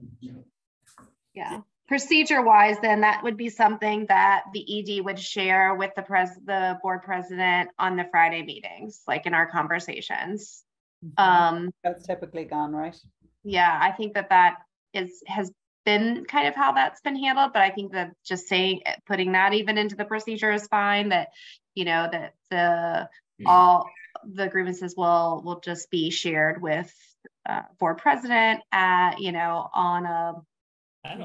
think, procedure wise, then that would be something that the ED would share with the board president on the Friday meetings, like in our conversations. That's typically gone, right? Yeah, I think that has been kind of how that's been handled, but I think that just putting that even into the procedure is fine, that, you know, that all the grievances will just be shared with board president at, you know, on a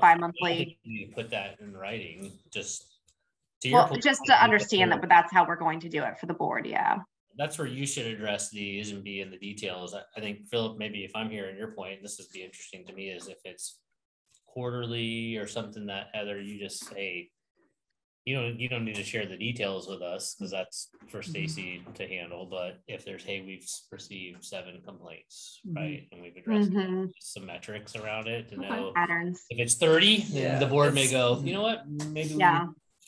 bi-monthly. You put that in writing, just to your point, just to understand that, but that's how we're going to do it for the board. Yeah, that's where you should address these and be in the details. I think, Philip, maybe if I'm hearing your point, this would be interesting to me, is if it's quarterly or something that Heather, you just say, you don't need to share the details with us, because that's for Stacy to handle. But if there's, hey, we've received 7 complaints, right, and we've addressed some metrics around it to know patterns. If it's 30, then the board may go, you know what, maybe we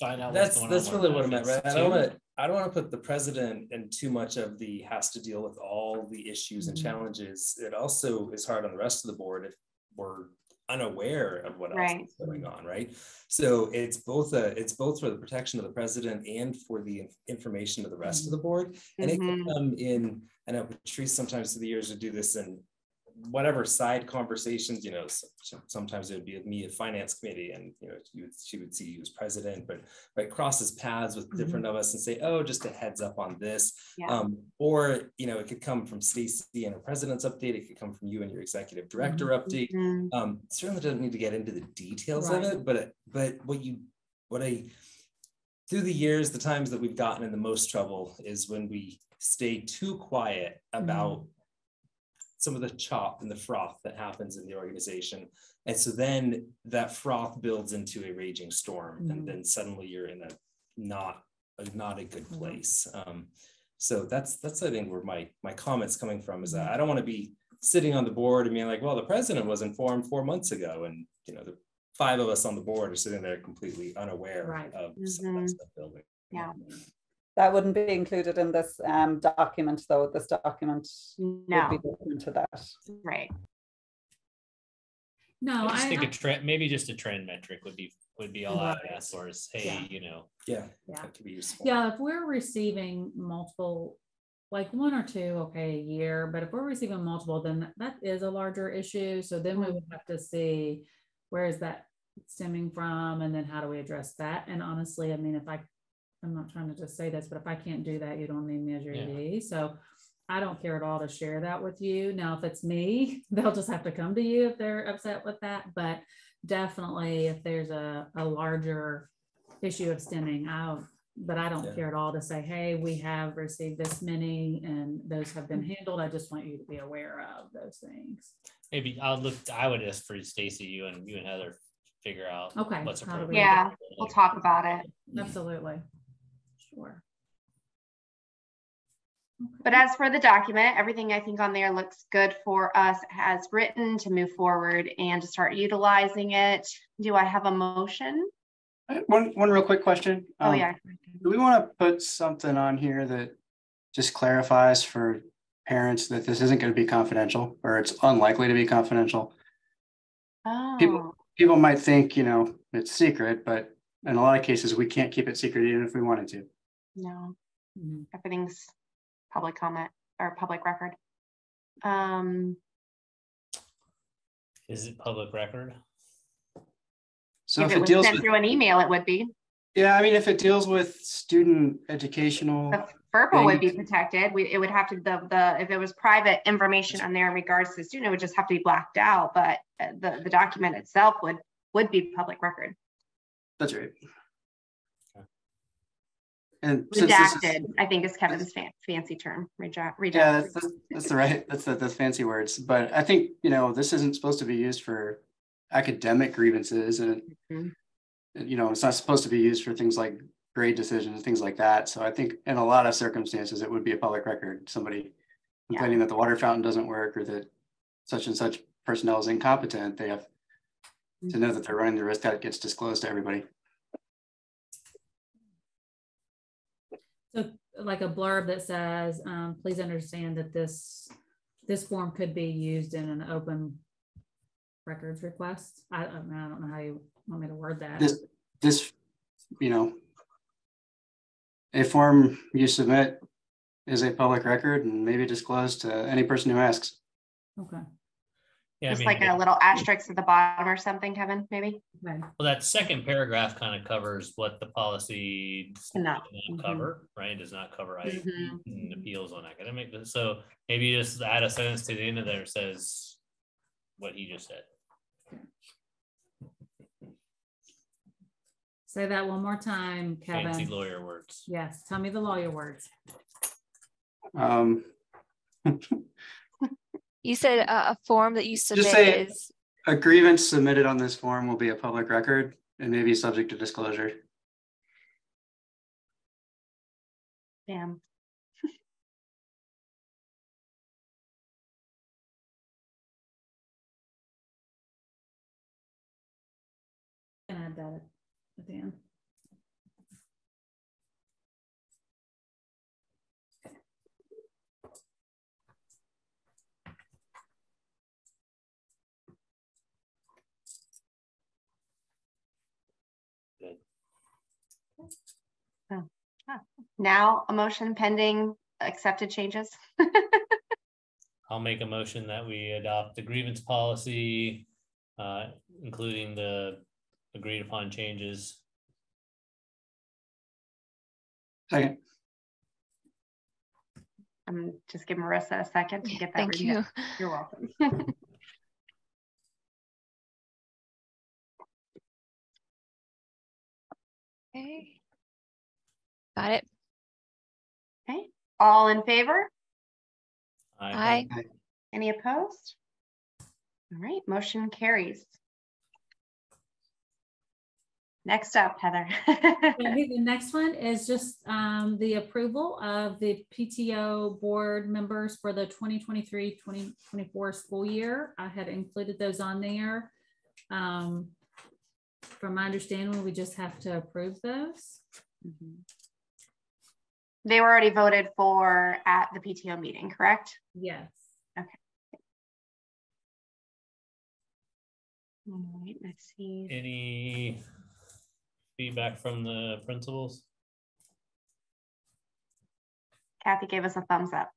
find out what's going on. That's really what I meant, right? I don't want to I don't want to put the president in too much of the has to deal with all the issues and challenges. It also is hard on the rest of the board if we're unaware of what else is going on, right? So it's both for the protection of the president and for the information of the rest of the board. And it can come in, I know Patrice sometimes through the years would do this in whatever side conversations, you know, sometimes it would be with me at finance committee, and you know, she would see you as president, but right, crosses paths with different of us and say, oh, just a heads up on this. Or you know, it could come from Stacy and her president's update, it could come from you and your executive director update. Certainly doesn't need to get into the details of it, but through the years, the times that we've gotten in the most trouble is when we stay too quiet about some of the chop and the froth that happens in the organization. And so then that froth builds into a raging storm, and then suddenly you're in a not a good place. So that's I think where my comments coming from is that I don't want to be sitting on the board and being like, well, the president was informed 4 months ago, and you know, the 5 of us on the board are sitting there completely unaware of some of that stuff building. That wouldn't be included in this document, though. This document would be different to that. Right. No, I just think a trend, maybe just a trend metric would be all I would ask for is, hey, you know, that could be useful. Yeah, if we're receiving multiple, like 1 or 2, okay, a year, but if we're receiving multiple, then that is a larger issue. So then we would have to see where is that stemming from, and then how do we address that? And honestly, I mean, I'm not trying to just say this, but if I can't do that, you don't need me as your ED. So I don't care at all to share that with you. Now, if it's me, they'll just have to come to you if they're upset with that. But definitely if there's a larger issue of stemming out, but I don't care at all to say, hey, we have received this many and those have been handled. I just want you to be aware of those things. Maybe I would ask for Stacy, you and Heather figure out what's appropriate. Yeah, we'll talk about it. Absolutely. Sure. But as for the document, everything I think on there looks good for us as written to move forward and to start utilizing it. Do I have a motion? One real quick question. Do we want to put something on here that just clarifies for parents that this isn't going to be confidential, or it's unlikely to be confidential? People might think, you know, it's secret, but in a lot of cases we can't keep it secret even if we wanted to. No, everything's public comment or public record. Is it public record? So if it was sent through an email, it would be. Yeah, I mean, if it deals with student educational, the FERPA would be protected. It would have to if it was private information on there in regards to the student, it would just have to be blacked out. But the document itself would be public record. That's right. And redacted, I think is Kevin's fancy term. Redacted. Yeah, that's the fancy words. But I think, you know, this isn't supposed to be used for academic grievances, and you know, it's not supposed to be used for things like grade decisions, things like that. So I think in a lot of circumstances, it would be a public record. Somebody complaining that the water fountain doesn't work, or that such and such personnel is incompetent, they have to know that they're running the risk that it gets disclosed to everybody. So like a blurb that says, please understand that this form could be used in an open records request. I don't know how you want me to word that. This, you know, a form you submit is a public record and maybe disclosed to any person who asks. Okay. Yeah, just like a little asterisk at the bottom or something, Kevin, maybe. Well, that second paragraph kind of covers what the policy does not cover, right? It does not cover and appeals on academic. So maybe you just add a sentence to the end of there that says what he just said. Say that one more time, Kevin. Fancy lawyer words. Yes, tell me the lawyer words. You said a form that you submit is a grievance submitted on this form will be a public record and may be subject to disclosure. Damn. Can add that at the end. Now a motion pending accepted changes. I'll make a motion that we adopt the grievance policy, including the agreed upon changes. Second. Just give Marissa a second to get that. Thank you. You're welcome. Okay. Got it. Okay. All in favor? Aye. Any opposed? All right, motion carries. Next up, Heather. Okay, the next one is just the approval of the PTO board members for the 2023-2024 school year. I had included those on there. From my understanding, we just have to approve those. They were already voted for at the PTO meeting, correct? Yes. Okay. All right, let's see. Any feedback from the principals? Kathy gave us a thumbs up.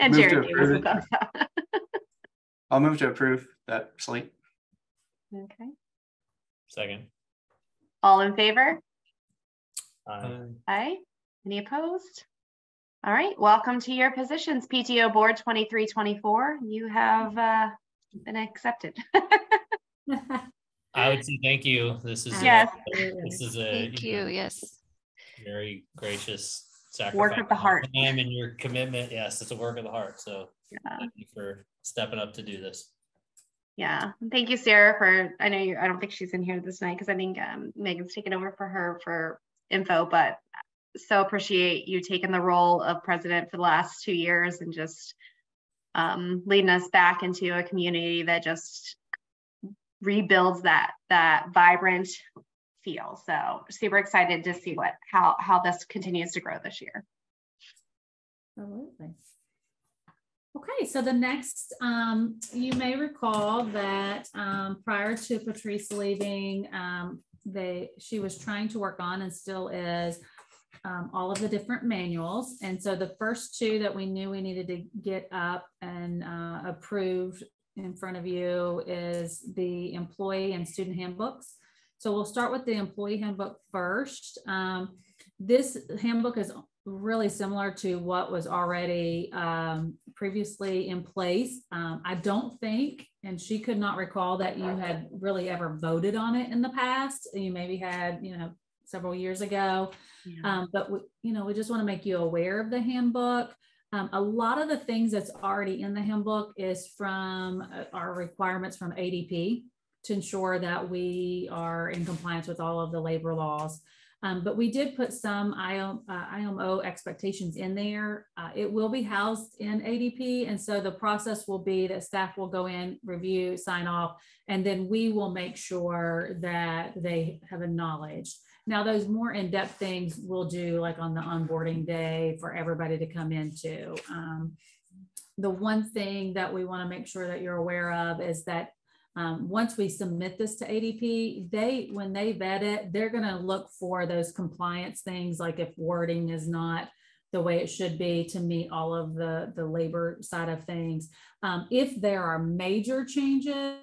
And Jared gave us a thumbs up. I'll move to approve that slate. Okay. Second. All in favor? Aye. Aye. Any opposed? All right, welcome to your positions, PTO Board 23-24. You have been accepted. I would say thank you. This is Yes. this is a Thank you. Yes. very gracious sacrifice. Work of the heart. Time and your commitment. Yes, it's a work of the heart. So Yeah. thank you for stepping up to do this. Yeah, thank you, Sarah, for, I know I don't think she's in here this night because I think Megan's taken over for her for info, but so appreciate you taking the role of president for the last 2 years and just leading us back into a community that just rebuilds that vibrant feel. So super excited to see how this continues to grow this year. Absolutely. Okay, so the next, you may recall that prior to Patrice leaving, she was trying to work on and still is all of the different manuals. And so the first two that we knew we needed to get up and approved in front of you is the employee and student handbooks. So we'll start with the employee handbook first. This handbook is really similar to what was already previously in place. I don't think, and she could not recall that you had really ever voted on it in the past. You maybe had, several years ago, but we just want to make you aware of the handbook. A lot of the things that's already in the handbook is from our requirements from ADP to ensure that we are in compliance with all of the labor laws. But we did put some IMO expectations in there. It will be housed in ADP. And so the process will be that staff will go in, review, sign off, and then we will make sure that they have acknowledged. Now, those more in-depth things we'll do like on the onboarding day for everybody to come into. The one thing that we want to make sure that you're aware of is that once we submit this to ADP, when they vet it, they're going to look for those compliance things, like if wording is not the way it should be to meet all of the labor side of things. If there are major changes,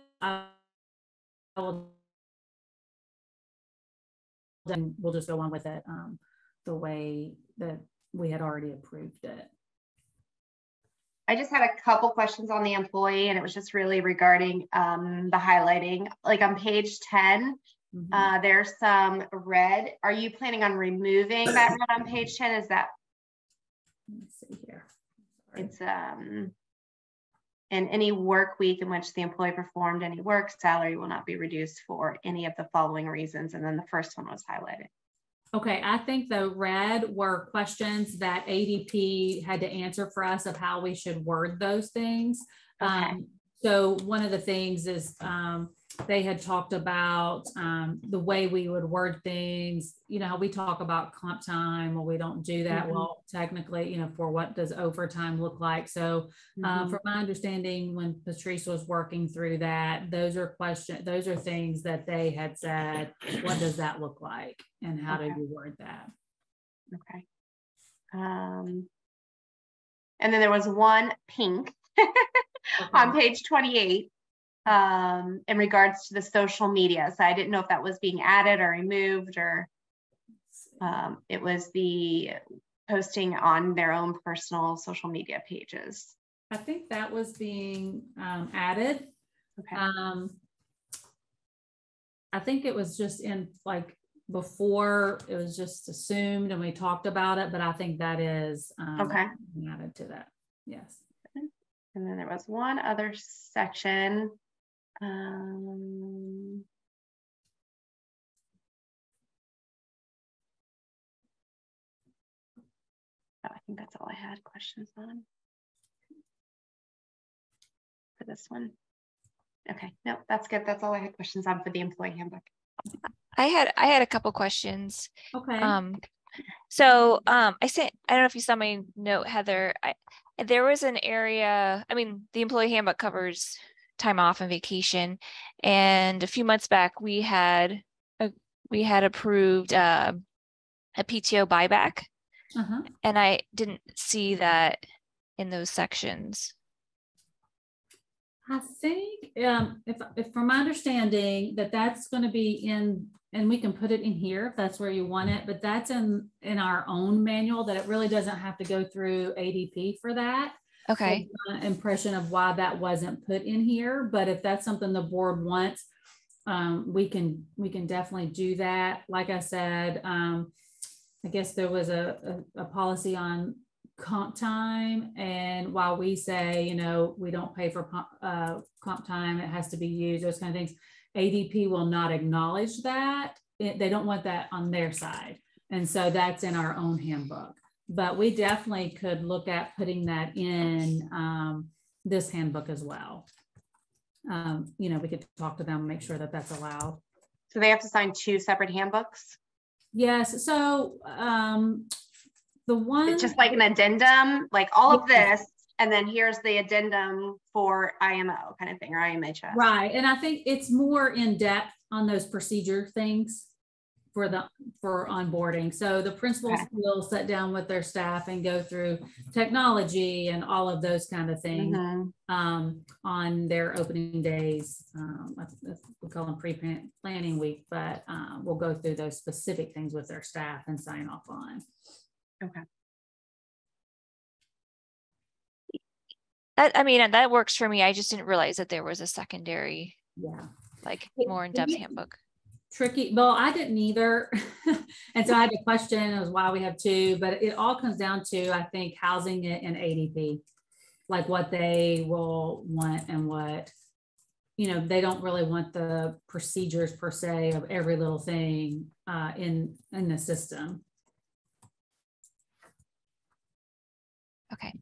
then we'll just go on with it the way that we had already approved it. I just had a couple questions on the employee, and it was just really regarding the highlighting. Like on page 10, there's some red. Are you planning on removing that red on page 10? Is that? Let's see here. Sorry. It's in any work week in which the employee performed any work, salary will not be reduced for any of the following reasons. And then the first one was highlighted. Okay, I think the red were questions that ADP had to answer for us of how we should word those things. Okay. So one of the things is they had talked about the way we would word things, you know, how we talk about comp time, well, we don't do that. Well, technically, you know, for what does overtime look like? So from my understanding, when Patrice was working through that, those are things that they had said, what does that look like? And how do you word that? Okay. And then there was one pink on page 28 in regards to the social media. So I didn't know if that was being added or removed, or it was the posting on their own personal social media pages. I think that was being added. Okay. I think it was just in like before, it was just assumed and we talked about it, but I think that is added to that. Yes. And then there was one other section. I think that's all I had questions on for this one. Okay, no, that's good. That's all I had questions on for the employee handbook. I had a couple questions. Okay. So I don't know if you saw my note, Heather. There was an area, I mean, the employee handbook covers time off and vacation. And a few months back, we had approved a PTO buyback. And I didn't see that in those sections. I think if from my understanding that's going to be in, and we can put it in here if that's where you want it, but that's in our own manual, that it really doesn't have to go through ADP for that. Okay. Impression of why that wasn't put in here, but if that's something the board wants, we can definitely do that. Like I said, I guess there was a policy on comp time, and while we say, you know, we don't pay for comp time, it has to be used, those kind of things, ADP will not acknowledge that. They don't want that on their side, and so that's in our own handbook. But we definitely could look at putting that in this handbook as well. You know, we could talk to them, make sure that that's allowed. So they have to sign 2 separate handbooks? Yes. So the one, it's just like an addendum, like all of this, and then here's the addendum for IMO kind of thing, or IMHS. Right. And I think it's more in depth on those procedure things for onboarding. So the principals will sit down with their staff and go through technology and all of those kind of things on their opening days. We call them pre-planning week, but we'll go through those specific things with their staff and sign off on. Okay. That works for me. I just didn't realize that there was a secondary, like more in-depth handbook. Tricky. Well, I didn't either. And so I had a question as why we have 2, but it all comes down to, I think, housing it in ADP, like what they will want and what, you know, they don't really want the procedures per se of every little thing in the system. Okay.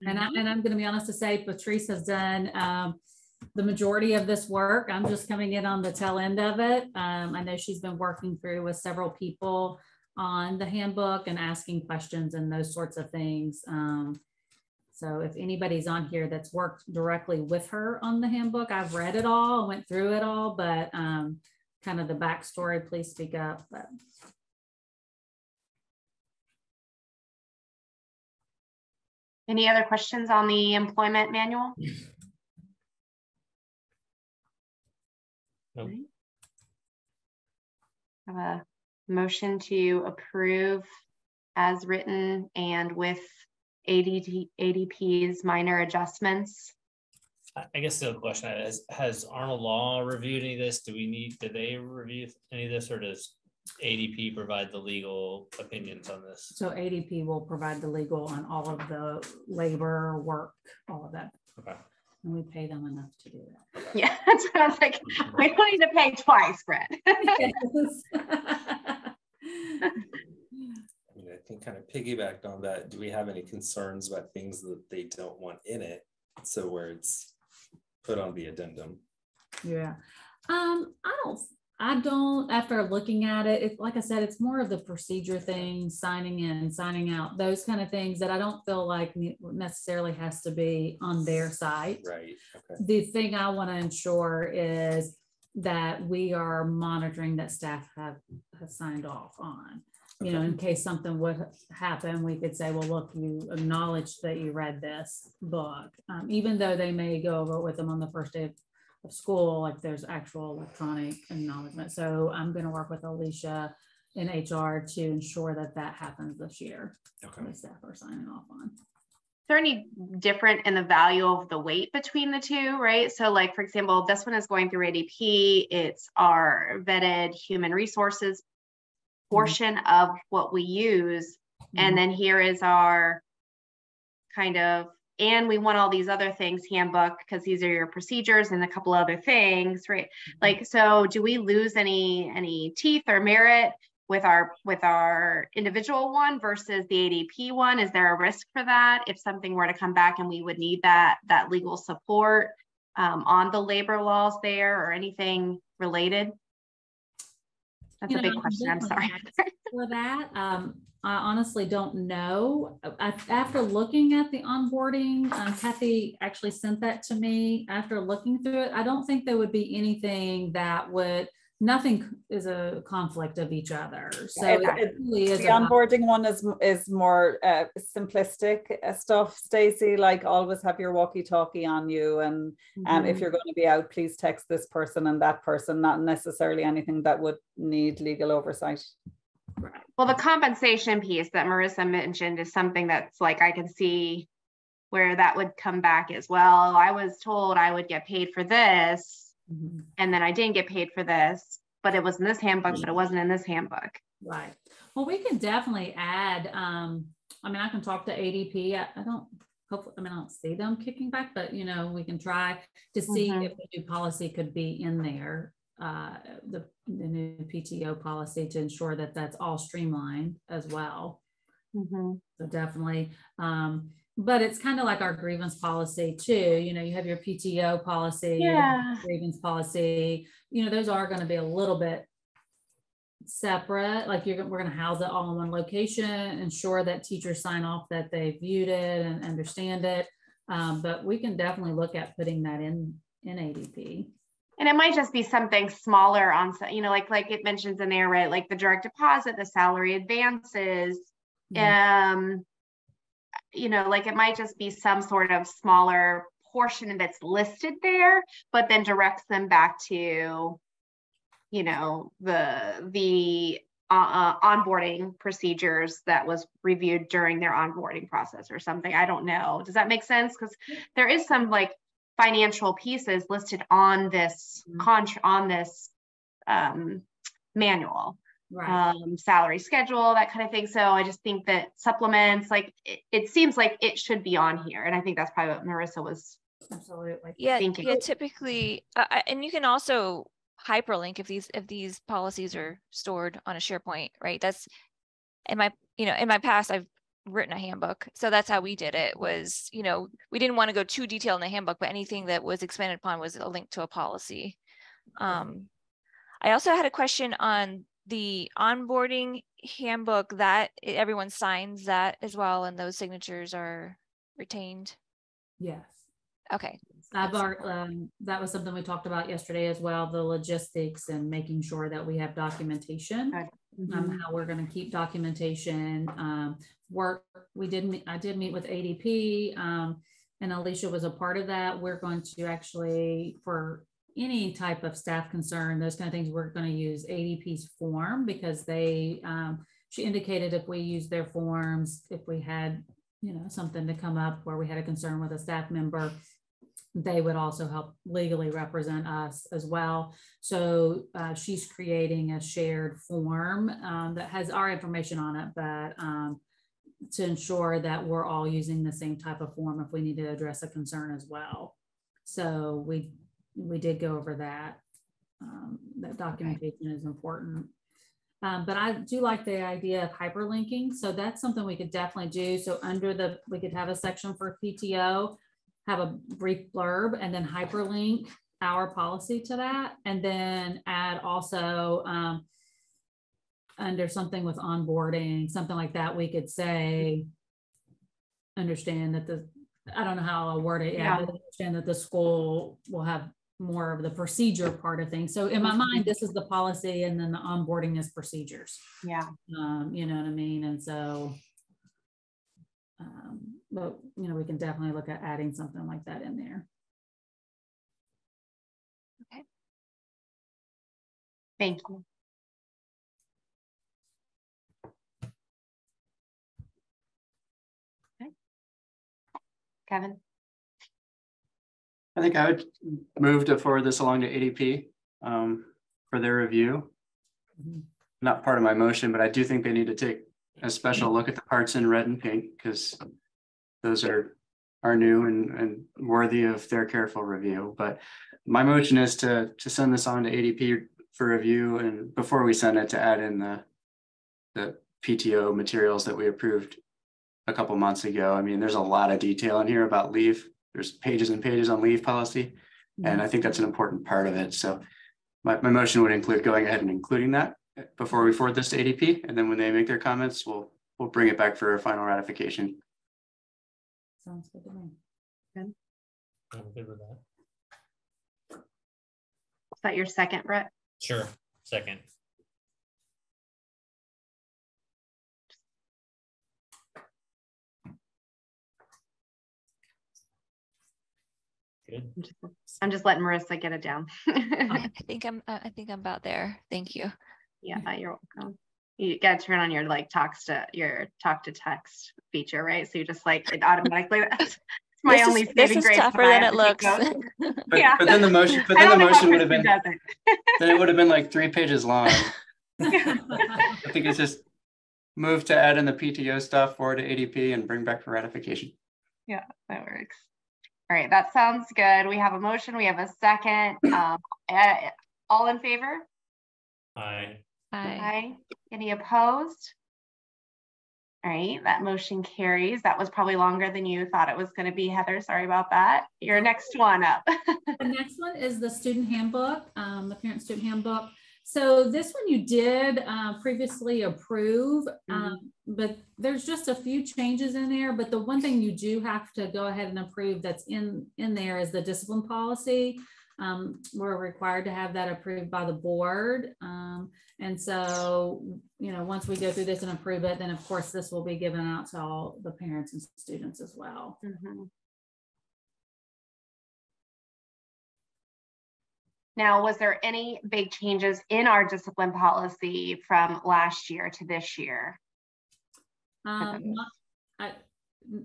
And I'm going to be honest to say, Patrice has done the majority of this work. I'm just coming in on the tail end of it. I know she's been working through with several people on the handbook and asking questions and those sorts of things. So if anybody's on here that's worked directly with her on the handbook, I've read it all, went through it all, but kind of the backstory, please speak up. But any other questions on the employment manual? Nope. Have a motion to approve as written and with ADP's minor adjustments. I guess the question has Arnold Law reviewed any of this? Did they review any of this, or does ADP provide the legal opinions on this? So ADP will provide the legal on all of the labor, work, all of that. Okay. And we pay them enough to do that. Yeah, that's what I was like. We don't need to pay twice, Brett. I mean, I think kind of piggybacked on that, do we have any concerns about things that they don't want in it? So where it's put on the addendum. Yeah. I don't, after looking at it, like I said, it's more of the procedure things, signing in, signing out, those kind of things that I don't feel like necessarily has to be on their site. Right. Okay. The thing I want to ensure is that we are monitoring that staff have signed off on. You know, in case something would happen, we could say, well, look, you acknowledge that you read this book, even though they may go over it with them on the first day of school, like there's actual electronic acknowledgement. So I'm going to work with Alicia in HR to ensure that that happens this year. Okay. The staff are signing off on. Is there any different in the value of the weight between the two, right? So like, for example, this one is going through ADP. It's our vetted human resources portion of what we use. And then here is our kind of, and we want all these other things handbook, because these are your procedures and a couple other things, right? Like, so do we lose any teeth or merit with our individual one versus the ADP one? Is there a risk for that if something were to come back and we would need that legal support on the labor laws there or anything related? That's a big question. I'm sorry. For that, I honestly don't know. After looking at the onboarding, Kathy actually sent that to me. After looking through it, I don't think there would be anything that would, nothing is a conflict of each other. So it really is the onboarding one is more simplistic stuff, Stacey, like always have your walkie-talkie on you, and if you're going to be out, please text this person and that person, not necessarily anything that would need legal oversight. Well, the compensation piece that Marissa mentioned is something that's like, I can see where that would come back as well. I was told I would get paid for this, and then I didn't get paid for this, but it was in this handbook, but it wasn't in this handbook. Right. Well, we can definitely add, I mean, I can talk to ADP. I don't see them kicking back, but you know, we can try to see if the new policy could be in there, the new PTO policy, to ensure that that's all streamlined as well. So definitely, but it's kind of like our grievance policy too. You know, you have your PTO policy, grievance policy, you know, those are going to be a little bit separate. Like we're going to house it all in one location, ensure that teachers sign off that they viewed it and understand it. But we can definitely look at putting that in ADP. And it might just be something smaller on, you know, like it mentions in there, right? Like the direct deposit, the salary advances, you know, like it might just be some sort of smaller portion that's listed there, but then directs them back to, you know, the onboarding procedures that was reviewed during their onboarding process or something. I don't know. Does that make sense? Because there is some like financial pieces listed on this manual, right? Salary schedule, that kind of thing. So I just think that supplements, like it seems like it should be on here, and I think that's probably what Marissa was thinking. Yeah, typically, and you can also hyperlink if these policies are stored on a SharePoint, right? That's in my past, I've written a handbook, so that's how we did it. Was, you know, we didn't want to go too detailed in the handbook, but anything that was expanded upon was a link to a policy. I also had a question on the onboarding handbook, that everyone signs that as well, and those signatures are retained. Yes. Okay. That was something we talked about yesterday as well, the logistics and making sure that we have documentation, how we're going to keep documentation. I did meet with ADP, and Alicia was a part of that. We're going to actually, for any type of staff concern, those kind of things, we're going to use ADP's form, because she indicated if we use their forms, if we had, you know, something to come up where we had a concern with a staff member, they would also help legally represent us as well. So she's creating a shared form that has our information on it, but to ensure that we're all using the same type of form if we need to address a concern as well. So we did go over that. That documentation is important. But I do like the idea of hyperlinking. So that's something we could definitely do. So we could have a section for PTO, have a brief blurb, and then hyperlink our policy to that. And then add also under something with onboarding, something like that, we could say, understand that I don't know how I'll word it, but understand that the school will have more of the procedure part of things. So in my mind, this is the policy, and then the onboarding is procedures. Yeah. You know what I mean? And so, but you know, we can definitely look at adding something like that in there. Okay. Thank you. Okay. Kevin? I think I would move to forward this along to ADP for their review. Not part of my motion, but I do think they need to take a special look at the parts in red and pink, because those are new and worthy of their careful review. But my motion is to send this on to ADP for review, and before we send it, to add in the PTO materials that we approved a couple months ago. I mean, there's a lot of detail in here about leave. There's pages and pages on leave policy, and I think that's an important part of it. So my motion would include going ahead and including that before we forward this to ADP, and then when they make their comments, we'll bring it back for a final ratification. Sounds good to me. Good. I'm good with that. Is that your second, Brett? Sure. Second. Good. I'm just letting Marissa get it down. I think I'm about there. Thank you. Yeah, you're welcome. You got to turn on your talk to text feature, right? So you just it automatically. That's my only saving grace. This is tougher than it looks. But then the motion would have been. Then it would have been like 3 pages long. I think it's just move to add in the PTO stuff, forward to ADP, and bring back for ratification. Yeah, that works. All right, that sounds good. We have a motion. We have a second. All in favor? Aye. Aye. Any opposed? All right, that motion carries. That was probably longer than you thought it was going to be, Heather. Sorry about that. Your next one up. The next one is the student handbook, the parent student handbook. So this one you did previously approve, but there's just a few changes in there. But the one thing you do have to go ahead and approve that's in there is the discipline policy. We're required to have that approved by the board. And so, you know, once we go through this and approve it, then of course this will be given out to all the parents and students as well. Now, was there any big changes in our discipline policy from last year to this year? Not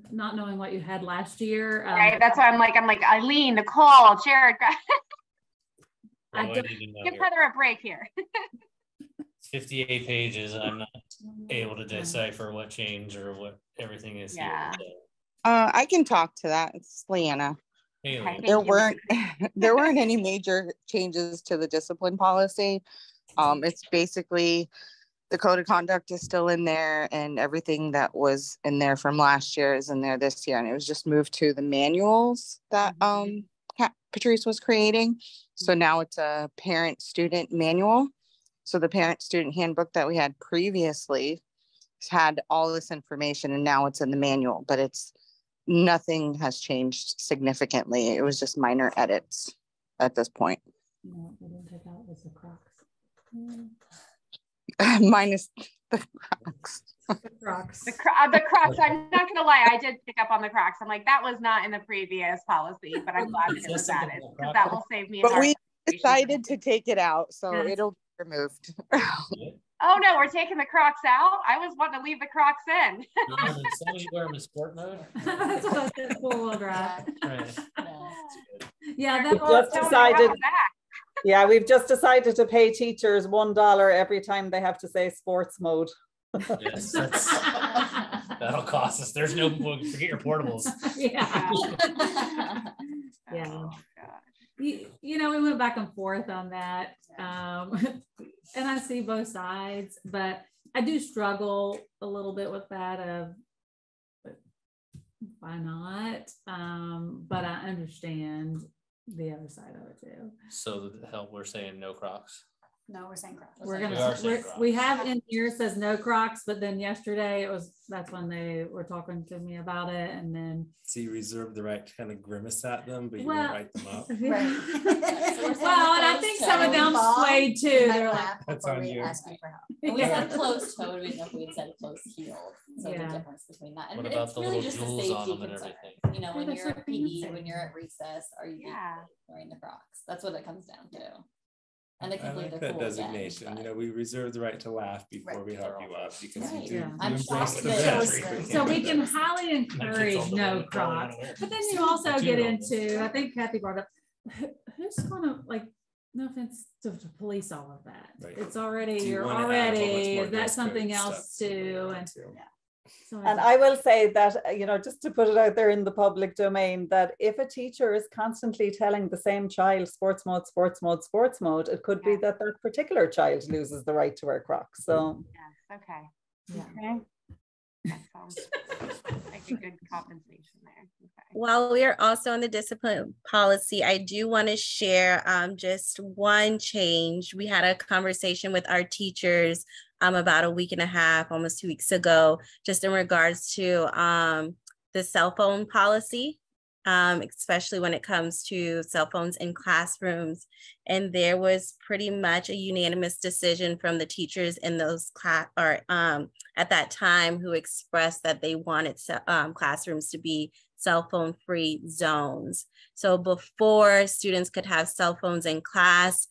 knowing what you had last year. Right, that's why I'm like Eileen, Nicole, Jared. Give Heather a break here. It's 58 pages. I'm not able to decipher what change or what everything is here. So. I can talk to that. It's Leanna. Okay, there weren't any major changes to the discipline policy. It's basically the code of conduct is still in there, and everything that was in there from last year is in there this year, and it was just moved to the manuals that Patrice was creating. So now it's a parent student manual. So the parent student handbook that we had previously had all this information, and now it's in the manual, but nothing has changed significantly. It was just minor edits at this point. No, we didn't take out was the Crocs. Minus the Crocs. The Crocs. The Crocs. I'm not gonna lie, I did pick up on the Crocs. I'm like, that was not in the previous policy, but I'm glad that it was added because that will save me. But we decided to take it out, so it'll be removed. Oh no, we're taking the Crocs out. I was wanting to leave the Crocs in. As long as you wear them in sport mode. That's what I said, full drive. Right. Yeah, we've just decided. Yeah, we've just decided to pay teachers $1 every time they have to say sports mode. Yes, that'll cost us. There's no forget your portables. Yeah. Yeah. Oh, you know, we went back and forth on that. and I see both sides, but I do struggle a little bit with that of why not? But I understand the other side of it too. So the hell, we're saying no Crocs. No, we're saying Crocs. We have in here says no Crocs, but then yesterday that's when they were talking to me about it, and then so you reserve the right to kind of grimace at them, but you won't write them up. Right. Well, and I think some of them swayed too. They're like, that's on you. And we said closed toe, we didn't know if we had said closed heel. So the difference between that. And what about it's the really little just a jewels safety on them and concern. everything? You know, when you're at PE, when you're at recess, are you wearing the Crocs? That's what it comes down to. And they can I like that designation. Again, you know, we reserve the right to laugh before we help you up because you do. You embrace the so we can highly encourage no Crocs, but then you also get into. I think Kathy brought up who's going to like. No offense to police all of that. Right. It's already you're already. Is that something else too? And and I will say that, you know, just to put it out there in the public domain, that if a teacher is constantly telling the same child sports mode, sports mode, sports mode, it could be that that particular child loses the right to wear Crocs. So yes, okay. Yeah. Okay. That sounds like a good compensation there. Okay. While we are also on the discipline policy, I do want to share just one change. We had a conversation with our teachers about a week and a half, almost 2 weeks ago, just in regards to the cell phone policy, especially when it comes to cell phones in classrooms. And there was pretty much a unanimous decision from the teachers in those at that time who expressed that they wanted classrooms to be cell phone free zones. So before, students could have cell phones in class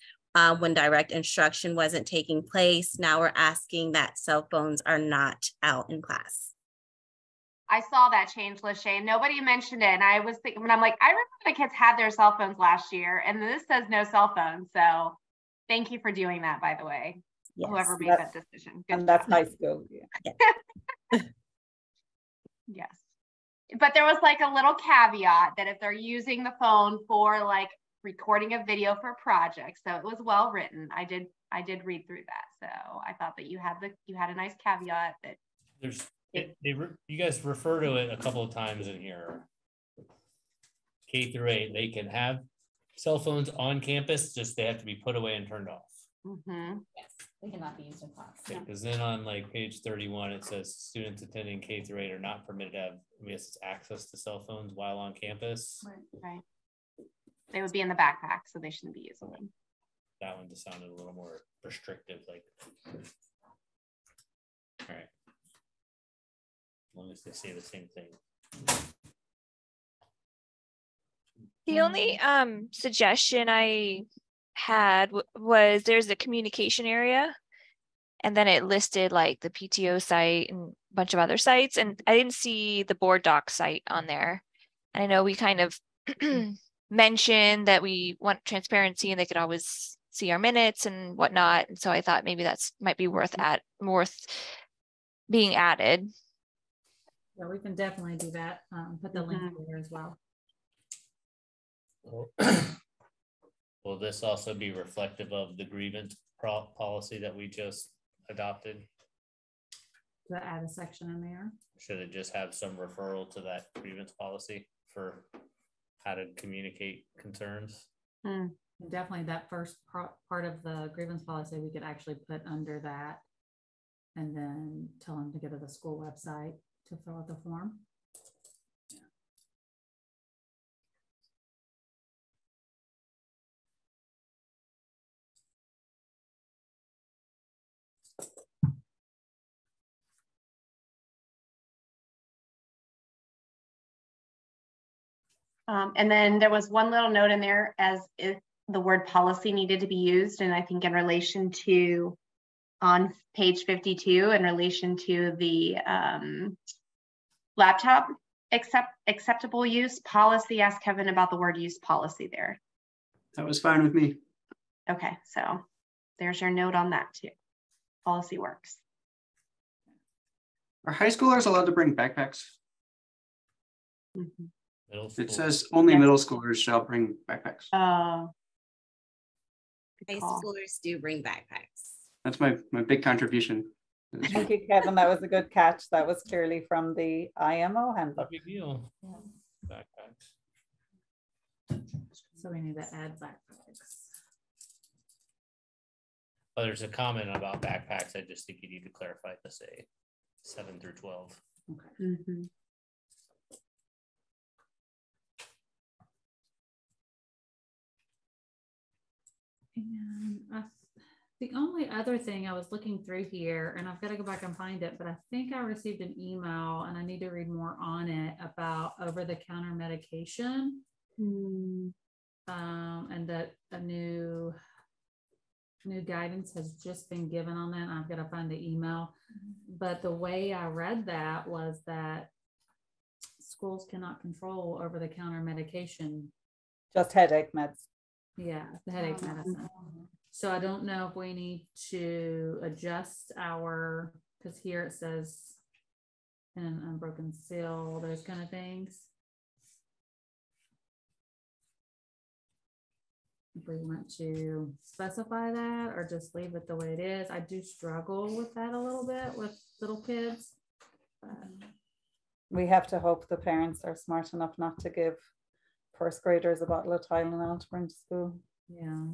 when direct instruction wasn't taking place. Now we're asking that cell phones are not out in class. I saw that change, Lachey. Nobody mentioned it. And I was thinking, I'm like, I remember the kids had their cell phones last year, and this says no cell phones. So thank you for doing that, by the way. Yes, whoever made that decision. Good and job. That's nice too. Yeah. Yes. But there was like a little caveat that if they're using the phone for like recording a video for projects, so it was well written. I did read through that. So I thought that you had a nice caveat that there's you guys refer to it a couple of times in here. K through 8, they can have cell phones on campus, just they have to be put away and turned off. Mm-hmm. Yes, they cannot be used in class. Because then on like page 31, it says students attending K through 8 are not permitted to have, access to cell phones while on campus. Right. They would be in the backpack, so they shouldn't be using them. That one just sounded a little more restrictive, like. All right. As long as they say the same thing. The only suggestion I had was there's a communication area, and then it listed like the PTO site and a bunch of other sites, and I didn't see the board doc site on there. And I know we kind of mentioned that we want transparency and they could always see our minutes and whatnot, and so I thought maybe that's might be worth being added. Yeah, we can definitely do that. Put the link there as well. Will this also be reflective of the grievance policy that we just adopted? To add a section in there. Should it just have some referral to that grievance policy for how to communicate concerns? And definitely that first part of the grievance policy we could actually put under that, and then tell them to go to the school website to fill out the form. And then there was one little note in there as if the word policy needed to be used, and I think in relation to on page 52 in relation to the laptop acceptable use policy. Ask Kevin about the word use policy there. That was fine with me. Okay, so there's your note on that too. Policy works. Are high schoolers allowed to bring backpacks? Mm-hmm. It says only middle schoolers shall bring backpacks. High schoolers do bring backpacks. That's my big contribution. Thank you, Kevin. That was a good catch. That was clearly from the IMO handbook. Big deal. Backpacks. So we need to add backpacks. Oh, there's a comment about backpacks. I just think you need to clarify to say 7 through 12. Okay. Mm-hmm. And the only other thing I was looking through here, and I've got to go back and find it, but I think I received an email and I need to read more on it about over-the-counter medication. And that a new guidance has just been given on that. I've got to find the email. But the way I read that was that schools cannot control over-the-counter medication. Just headache meds. Yeah, the headache medicine. So I don't know if we need to adjust our, because here it says in an unbroken seal, those kind of things. If we want to specify that or just leave it the way it is. I do struggle with that a little bit with little kids. We have to hope the parents are smart enough not to give first graders a bottle of Tylenol to bring to school. Yeah.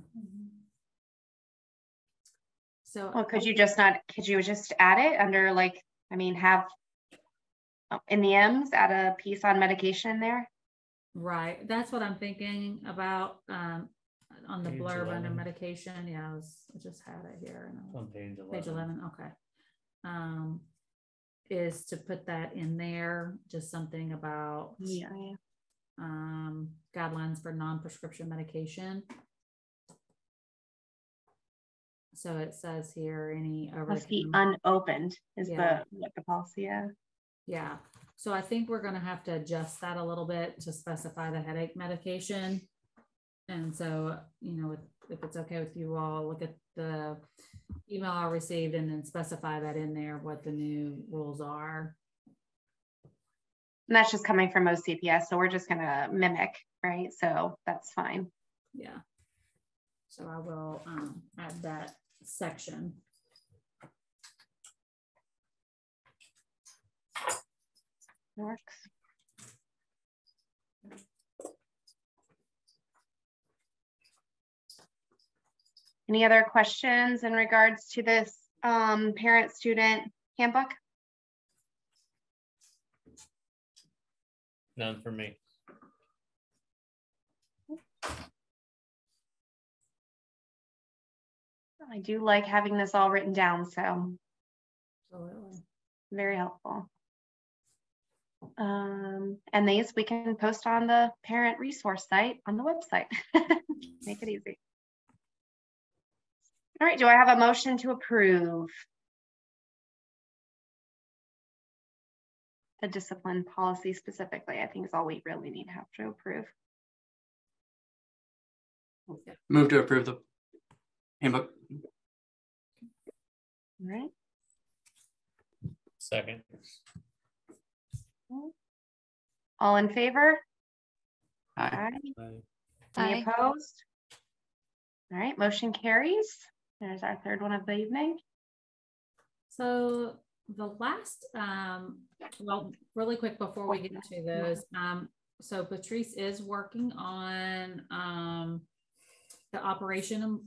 So well, could you just add it under like, I mean, have in the M's add a piece on medication there? Right. That's what I'm thinking about on the Page blurb 11. under medication. Yeah, I just had it here. On page 11. Page 11. Okay. Is to put that in there, just something about guidelines for non-prescription medication. So it says here any over must be unopened is yeah. what the policy is. Yeah. So I think we're going to have to adjust that a little bit to specify the headache medication. And so, you know, if it's okay with you all, look at the email I received and then specify that in there, what the new rules are. And that's just coming from OCPS. So we're just going to mimic, right? So that's fine. Yeah. So I will add that section. Works. Any other questions in regards to this parent-student handbook? None for me. I do like having this all written down, so Absolutely. Very helpful. And these we can post on the parent resource site on the website. Make it easy. All right, do I have a motion to approve the discipline policy specifically? I think is all we really need to have to approve. Move to approve the handbook. All right. Second. All in favor? Aye. Any opposed? All right, motion carries. There's our third one of the evening. So the last, well, really quick before we get into those, so Patrice is working on the operation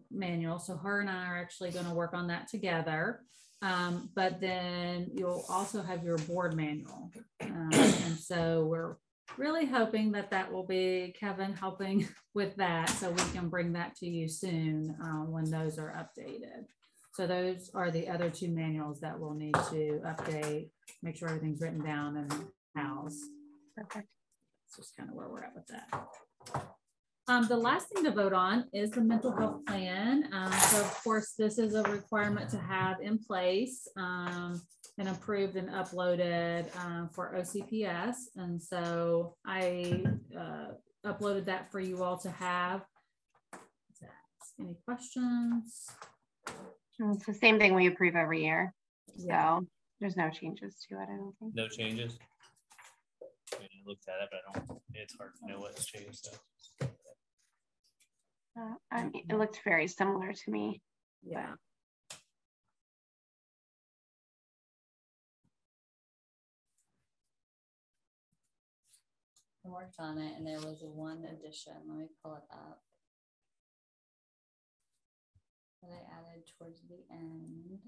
manual. So her and I are actually going to work on that together. But then you'll also have your board manual. And so we're really hoping that that will be Kevin helping with that, so we can bring that to you soon when those are updated. So those are the other two manuals that we'll need to update, make sure everything's written down and housed. Perfect. That's just kind of where we're at with that. The last thing to vote on is the mental health plan. So of course, this is a requirement to have in place and approved and uploaded for OCPS. And so I uploaded that for you all to have. Any questions? It's the same thing we approve every year. Yeah. So there's no changes to it, I don't think. No changes. I mean, I looked at it, but I don't. It's hard to know what's changed. So. I mean, it looked very similar to me. Yeah. I worked on it and there was one addition. Let me pull it up. That I added towards the end.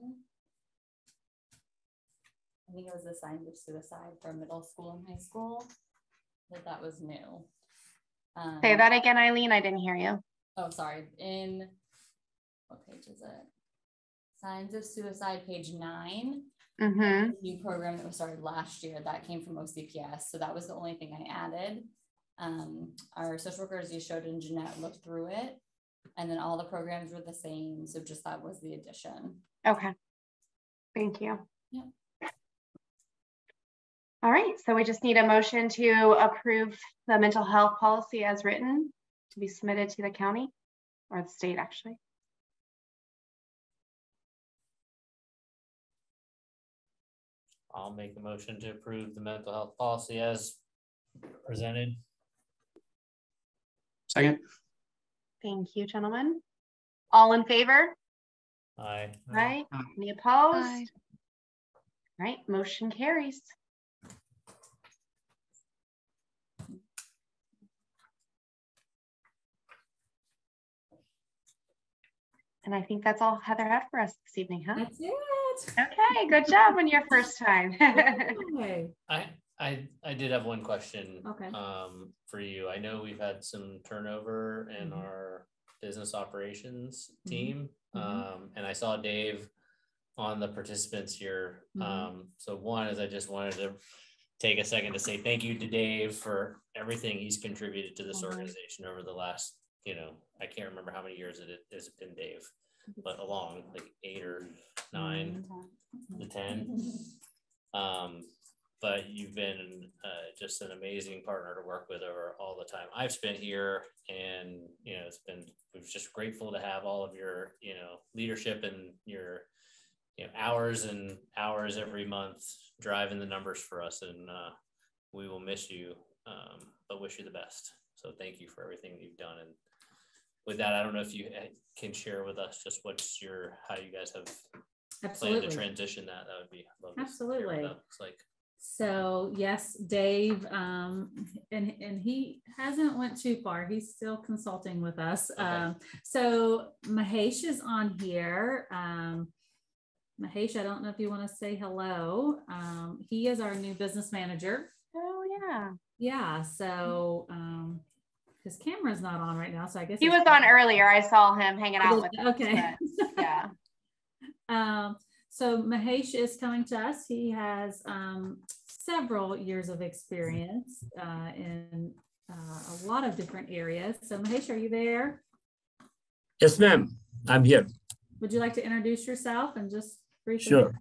I think it was the signs of suicide for middle school and high school. That was new. Say that again, Eileen. I didn't hear you. Oh, sorry. In what page is it? Signs of suicide, page 9. Mm-hmm. New program that was started last year that came from OCPS. So that was the only thing I added. Our social workers, as you showed, and Jeanette looked through it, and then all the programs were the same. So just that was the addition. Okay. Thank you. Yep. All right. So we just need a motion to approve the mental health policy as written to be submitted to the county or the state, actually. I'll make a motion to approve the mental health policy as presented. Second. Thank you, gentlemen. All in favor? Aye. Right. Any opposed? Aye. All right. Motion carries. And I think that's all Heather had for us this evening, huh? That's it. Okay, good job on your first time. Okay. I did have one question. Okay. For you. I know we've had some turnover in Mhm. our business operations Mhm. team. And I saw Dave on the participants here. So one is I just wanted to take a second to say thank you to Dave for everything he's contributed to this organization over the last, I can't remember how many years it has been, Dave, but along like 8 or 9 to 10. But you've been just an amazing partner to work with over all the time I've spent here, and we're just grateful to have all of your leadership and your hours and hours every month driving the numbers for us, and we will miss you, but wish you the best. So thank you for everything that you've done. And with that, I don't know if you can share with us just how you guys have planned to transition that. That would be lovely. Absolutely. It's like. So yes, Dave, and he hasn't went too far. He's still consulting with us. Okay. So Mahesh is on here. Mahesh, I don't know if you want to say hello. He is our new business manager. Oh yeah. Yeah. So his camera's not on right now. So I guess he was on earlier. I saw him hanging out with us. Okay. Yeah. So Mahesh is coming to us. He has several years of experience in a lot of different areas. So Mahesh, are you there? Yes, ma'am. I'm here. Would you like to introduce yourself and just briefly? Sure.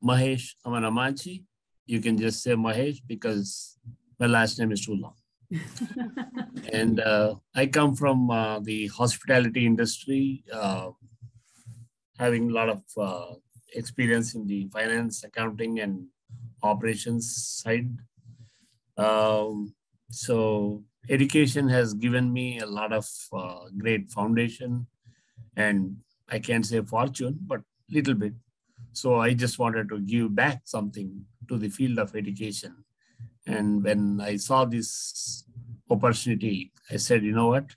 Mahesh Amanamanchi. You can just say Mahesh because my last name is too long. And I come from the hospitality industry, having a lot of experience in the finance, accounting, and operations side. So education has given me a lot of great foundation, and I can't say fortune, but little bit. So I just wanted to give back something to the field of education. And when I saw this opportunity, I said, you know what?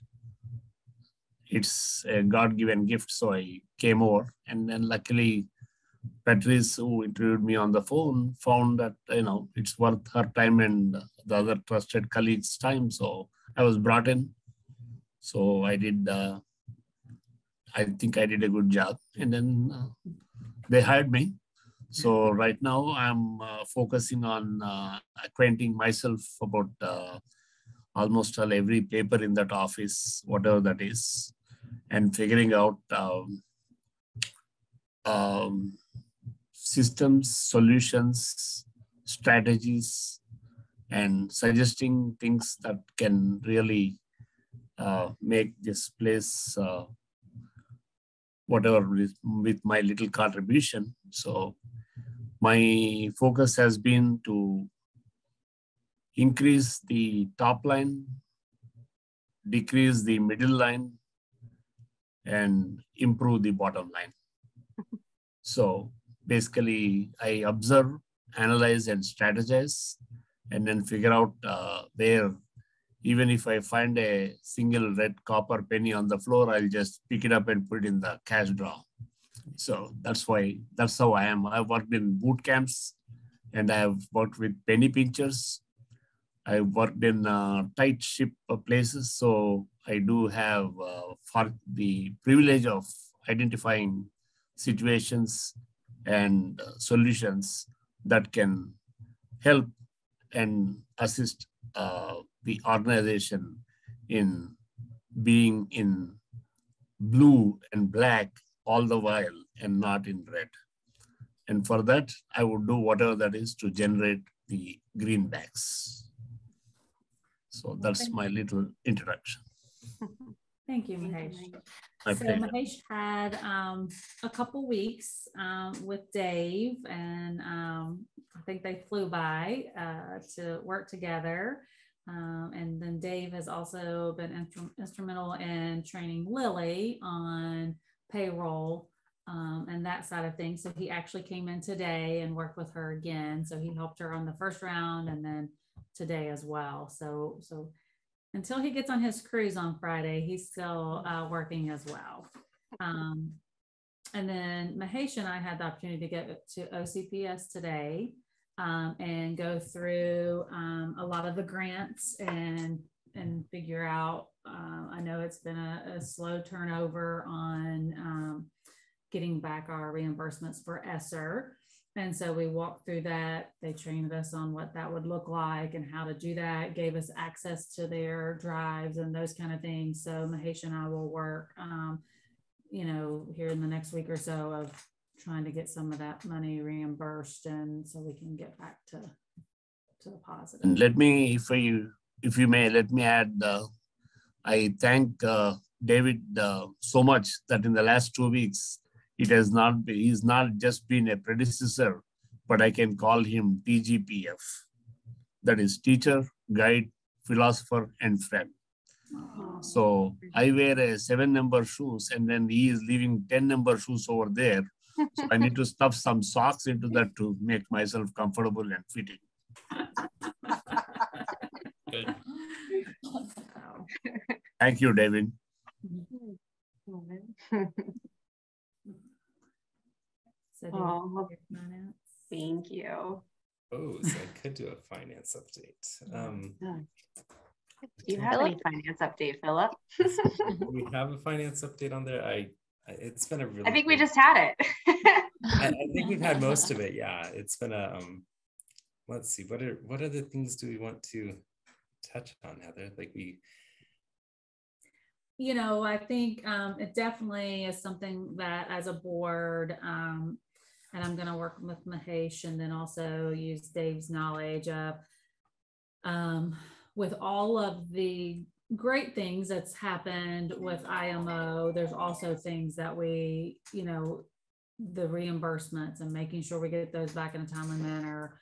It's a God-given gift. So I came over, and then luckily Patrice, who interviewed me on the phone, found that, it's worth her time and the other trusted colleagues' time. So I was brought in. So I did, I think I did a good job. And then they hired me. So right now I'm focusing on acquainting myself about almost every paper in that office, whatever that is, and figuring out systems, solutions, strategies, and suggesting things that can really make this place whatever with my little contribution. So my focus has been to increase the top line, decrease the middle line, and improve the bottom line. So basically, I observe, analyze, and strategize, and then figure out where, even if I find a single red copper penny on the floor, I'll just pick it up and put it in the cash drawer. So that's how I am. I've worked in boot camps and I've worked with penny pinchers. I worked in tight ship places, so I do have for the privilege of identifying situations and solutions that can help and assist the organization in being in blue and black all the while and not in red. And for that, I would do whatever that is to generate the greenbacks. So that's my little introduction. Thank you, Mahesh. My So pleasure. Mahesh had a couple weeks with Dave, and I think they flew by to work together. And then Dave has also been instrumental in training Lily on payroll and that side of things. So he actually came in today and worked with her again. So he helped her on the first round and then today as well. So until he gets on his cruise on Friday, he's still working as well. And then Mahesh and I had the opportunity to get to OCPS today and go through a lot of the grants and figure out, I know it's been a slow turnover on getting back our reimbursements for ESSER. And so we walked through that. They trained us on what that would look like and how to do that, gave us access to their drives and those kind of things. So Mahesh and I will work, here in the next week or so of trying to get some of that money reimbursed, and so we can get back to the positive. And let me, if you may, let me add, I thank David so much that in the last 2 weeks, he's not just been a predecessor, but I can call him TGPF. That is teacher, guide, philosopher, and friend. So I wear a 7-number shoes, and then he is leaving 10-number shoes over there. So I need to stuff some socks into that to make myself comfortable and fitting. Good. Thank you, David. Oh, thank you. Oh, so I could do a finance update. Do you have any finance update, Philip? We have a finance update on there. It's been a really. I think we just had it. I think we've had most of it. Yeah, it's been a. Let's see. What other things do we want to touch on, Heather? Like we. I think it definitely is something that as a board, and I'm going to work with Mahesh and then also use Dave's knowledge of with all of the great things that's happened with IMO. There's also things that we, the reimbursements and making sure we get those back in a timely manner,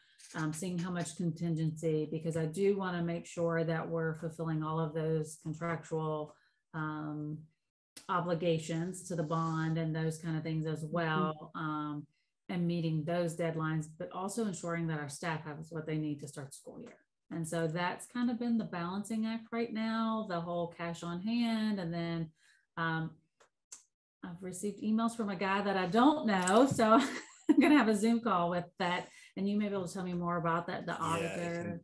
seeing how much contingency, because I do want to make sure that we're fulfilling all of those contractual obligations to the bond and those kind of things as well, and meeting those deadlines, but also ensuring that our staff has what they need to start the school year. And so that's kind of been the balancing act right now, the whole cash on hand. And then I've received emails from a guy that I don't know, so I'm gonna have a Zoom call with that, and you may be able to tell me more about that, the auditor.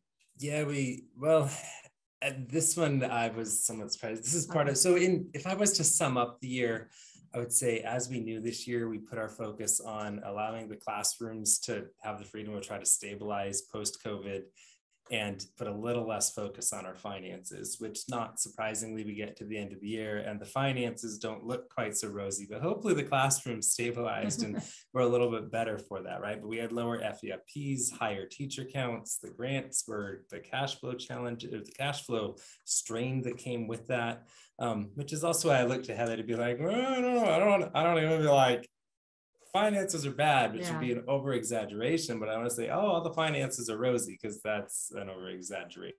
At this one, I was somewhat surprised. This is part of, if I was to sum up the year, I would say, as we knew this year, we put our focus on allowing the classrooms to have the freedom to try to stabilize post-COVID and put a little less focus on our finances, which not surprisingly, we get to the end of the year and the finances don't look quite so rosy, but hopefully the classroom stabilized and we're a little bit better for that, right? But we had lower FEFPs, higher teacher counts, the grants were the cash flow challenge, or the cash flow strain that came with that, which is also why I looked to Heather to be like, I don't even be like, finances are bad, which would be an over exaggeration, but I want to say, all the finances are rosy, because that's an over exaggeration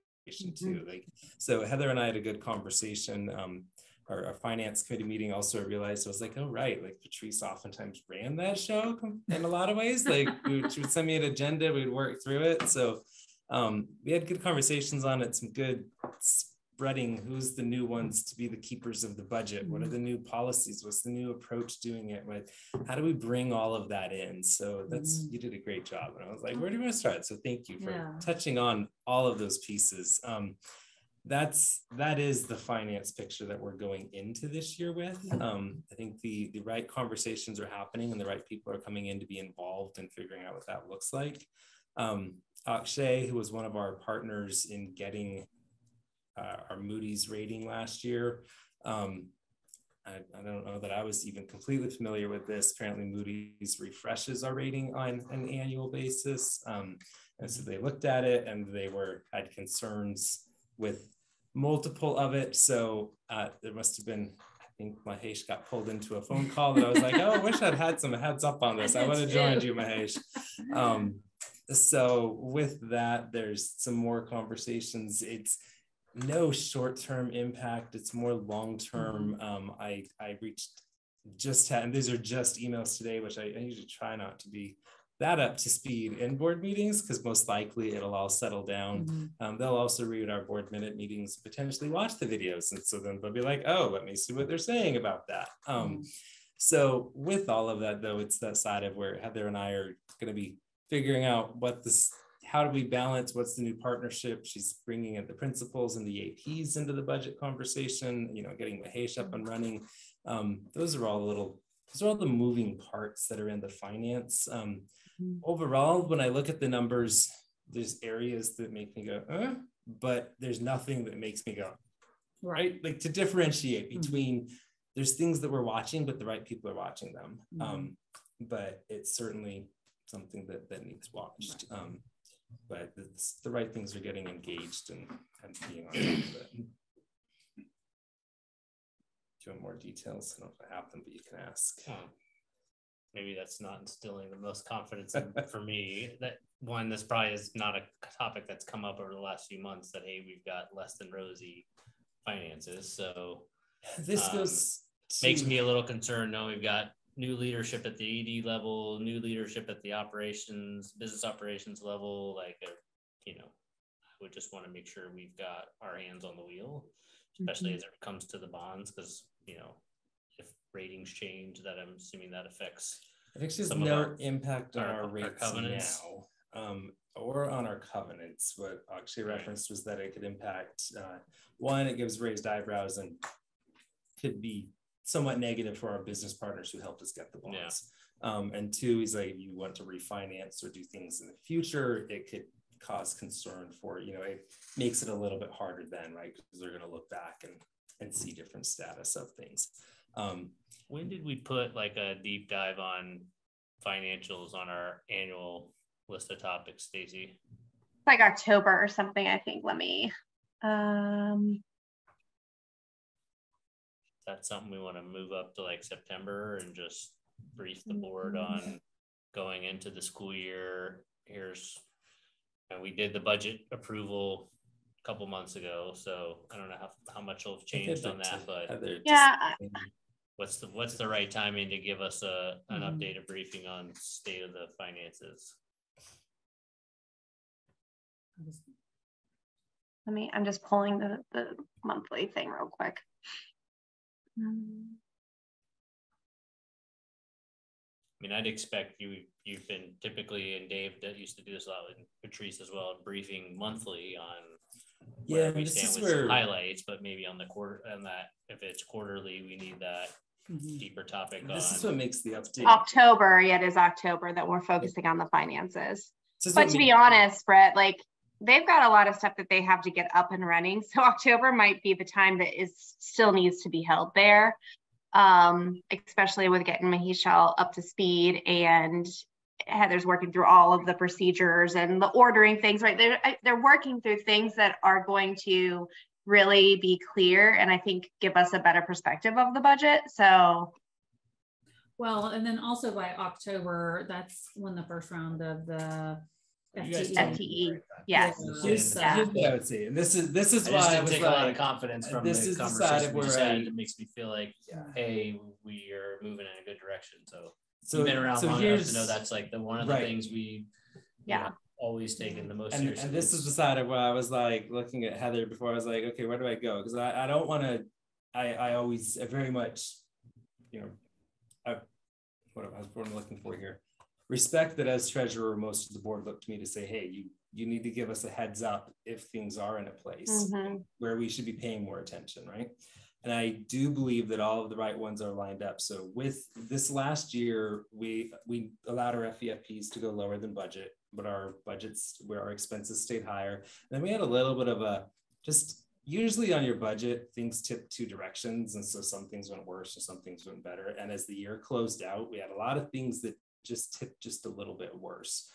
too. Like, so Heather and I had a good conversation. Our finance committee meeting also realized, I was like, oh, right, like Patrice oftentimes ran that show in a lot of ways. Like she would send me an agenda, we'd work through it. So We had good conversations on it, some good spreading who's the new ones to be the keepers of the budget, what are the new policies, what's the new approach doing it with, how do we bring all of that in? So that's, you did a great job. And I was like, where do you want to start? So thank you for touching on all of those pieces. That is the finance picture that we're going into this year with. I think the right conversations are happening and the right people are coming in to be involved in figuring out what that looks like. Ocoee, who was one of our partners in getting our Moody's rating last year. I don't know that I was even completely familiar with this. Apparently Moody's refreshes our rating on an annual basis. And so they looked at it and they had concerns with multiple of it. So there must have been, I think Mahesh got pulled into a phone call that I was like, oh, I wish I'd had some heads up on this. I would have joined you, Mahesh. So with that, there's some more conversations. It's no short-term impact. It's more long-term. I and these are just emails today, which I usually try not to be that up to speed in board meetings because most likely it'll all settle down. They'll also read our board minute meetings, potentially watch the videos. And so then they'll be like, oh, let me see what they're saying about that. So with all of that though, it's that side of where Heather and I are going to be figuring out how do we balance, what's the new partnership? She's bringing in the principals and the APs into the budget conversation, getting Mahesh up and running. Those are all the moving parts that are in the finance. Overall, when I look at the numbers, there's areas that make me go, but there's nothing that makes me go, right? Like to differentiate between, there's things that we're watching, but the right people are watching them. But it's certainly something that needs watched. But the right things are getting engaged and being on top of it. Do you want more details? I don't know if I have them, but you can ask. Maybe that's not instilling the most confidence for me. This probably is not a topic that's come up over the last few months that, hey, we've got less than rosy finances. So this makes me a little concerned. No, we've got new leadership at the ED level, new leadership at the business operations level. I would just want to make sure we've got our hands on the wheel, especially as it comes to the bonds, because, if ratings change, that I'm assuming that affects. I think there's no impact on our rates covenants now, or on our covenants. What actually referenced was that it could impact, one, it gives raised eyebrows and could be somewhat negative for our business partners who helped us get the bonds. And two, he's like, if you want to refinance or do things in the future, it could cause concern for, it makes it a little bit harder then, right? Because they're going to look back and see different status of things. When did we put like a deep dive on financials on our annual list of topics, Stacey? Like October or something, I think. Let me That's something we want to move up to like September and just brief the board on going into the school year. And we did the budget approval a couple months ago, so I don't know how much will have changed on that, but what's the right timing to give us an updated briefing on state of the finances? I'm just pulling the monthly thing real quick. I'd expect you've been typically, and Dave that used to do this a lot with Patrice as well, briefing monthly on where we stand with some highlights, but maybe on the quarter, and that if it's quarterly, we need that deeper topic. This is what makes the update. October, it is October that we're focusing on the finances. But to be honest, Brett, they've got a lot of stuff that they have to get up and running. So October might be the time that still needs to be held there, especially with getting Mahesh up to speed, and Heather's working through all of the procedures and the ordering things, right? They're working through things that are going to really be clear and I think give us a better perspective of the budget. So. Well, and then also by October, that's when the first round of the FTE. Yes. I would say, and this is why I was take a lot of confidence from this the is conversation we had. It makes me feel like, hey, we are moving in a good direction. So you've been around long enough to know that's like one of the things we, always taken the most and seriously. And this is the side of where I was like looking at Heather before. I was like, okay, where do I go? Because I don't want to. I always very much, you know, what I'm looking for here. Respect that as treasurer, most of the board looked to me to say, hey, you need to give us a heads up if things are in a place where we should be paying more attention, right? And I do believe that all of the right ones are lined up. So with this last year, we allowed our FEFPs to go lower than budget, but our budgets, where our expenses stayed higher. And then we had a little bit of a, just usually on your budget, things tip two directions. And so some things went worse and some things went better. And as the year closed out, we had a lot of things that just tipped just a little bit worse.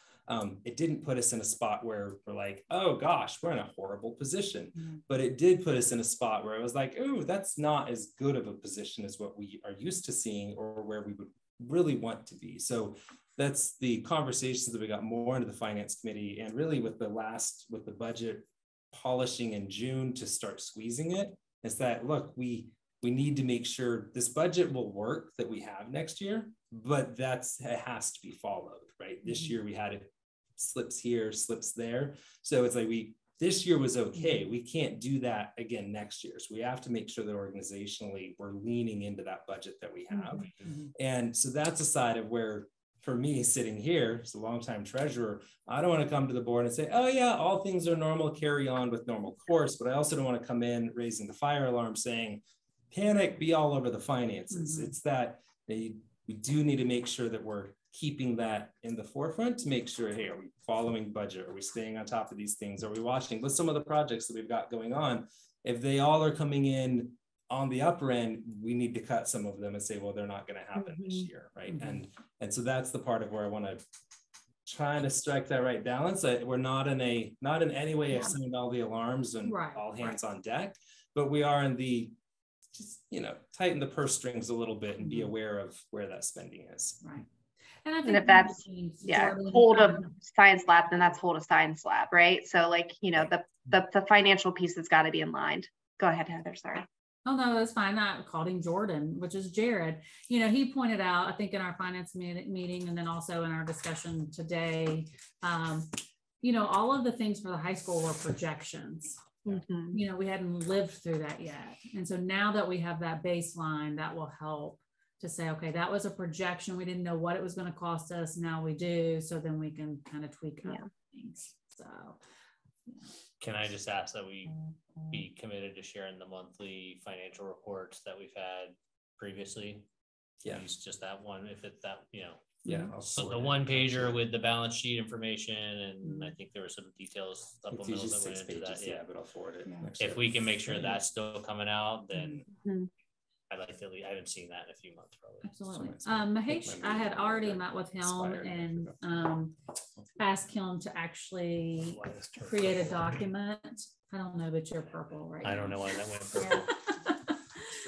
It didn't put us in a spot where we're like, oh gosh, we're in a horrible position. But it did put us in a spot where I was like, oh, that's not as good of a position as what we are used to seeing or where we would really want to be. So that's the conversations that we got more into the finance committee, and really with the budget polishing in June to start squeezing it, is that, look, we need to make sure this budget will work that we have next year, but it has to be followed, right? This year we had it slips here, slips there. So it's like this year was okay. We can't do that again next year. So we have to make sure that organizationally we're leaning into that budget that we have. And so that's a side of where, for me sitting here as a longtime treasurer, I don't want to come to the board and say, oh yeah, all things are normal, carry on with normal course. But I also don't want to come in raising the fire alarm saying, panic, be all over the finances. It's that we do need to make sure that we're keeping that in the forefront to make sure, hey, are we following budget? Are we staying on top of these things? Are we watching with some of the projects that we've got going on? If they all are coming in on the upper end, we need to cut some of them and say, well, they're not going to happen this year, right? And so that's the part of where I want to try to strike that right balance. We're not in any way have sounded all the alarms and all hands on deck, but we are in the just, tighten the purse strings a little bit and be aware of where that spending is. Right. And I think and if that's hold a science lab, then that's hold a science lab, right? So like, the financial piece has got to be in line. Go ahead, Heather, sorry. Oh, no, that's fine. I called him Jordan, which is Jared. He pointed out, I think in our finance meeting, and then also in our discussion today, all of the things for the high school were projections. We hadn't lived through that yet. And so now that we have that baseline, that will help to say, okay, that was a projection. We didn't know what it was going to cost us. Now we do. So then we can kind of tweak other things. So can I just ask that we be committed to sharing the monthly financial reports that we've had previously? Yeah. Use just that one, if it's that, so the one pager with the balance sheet information, and I think there were some details, supplementals that went into that. Yeah, but I'll forward it. If we can make sure that's still coming out, then I'd like to. I haven't seen that in a few months, probably. Absolutely. Mahesh, I had already met with him and asked him to actually create a document. I don't know, but you're purple right now. I don't know why that went purple.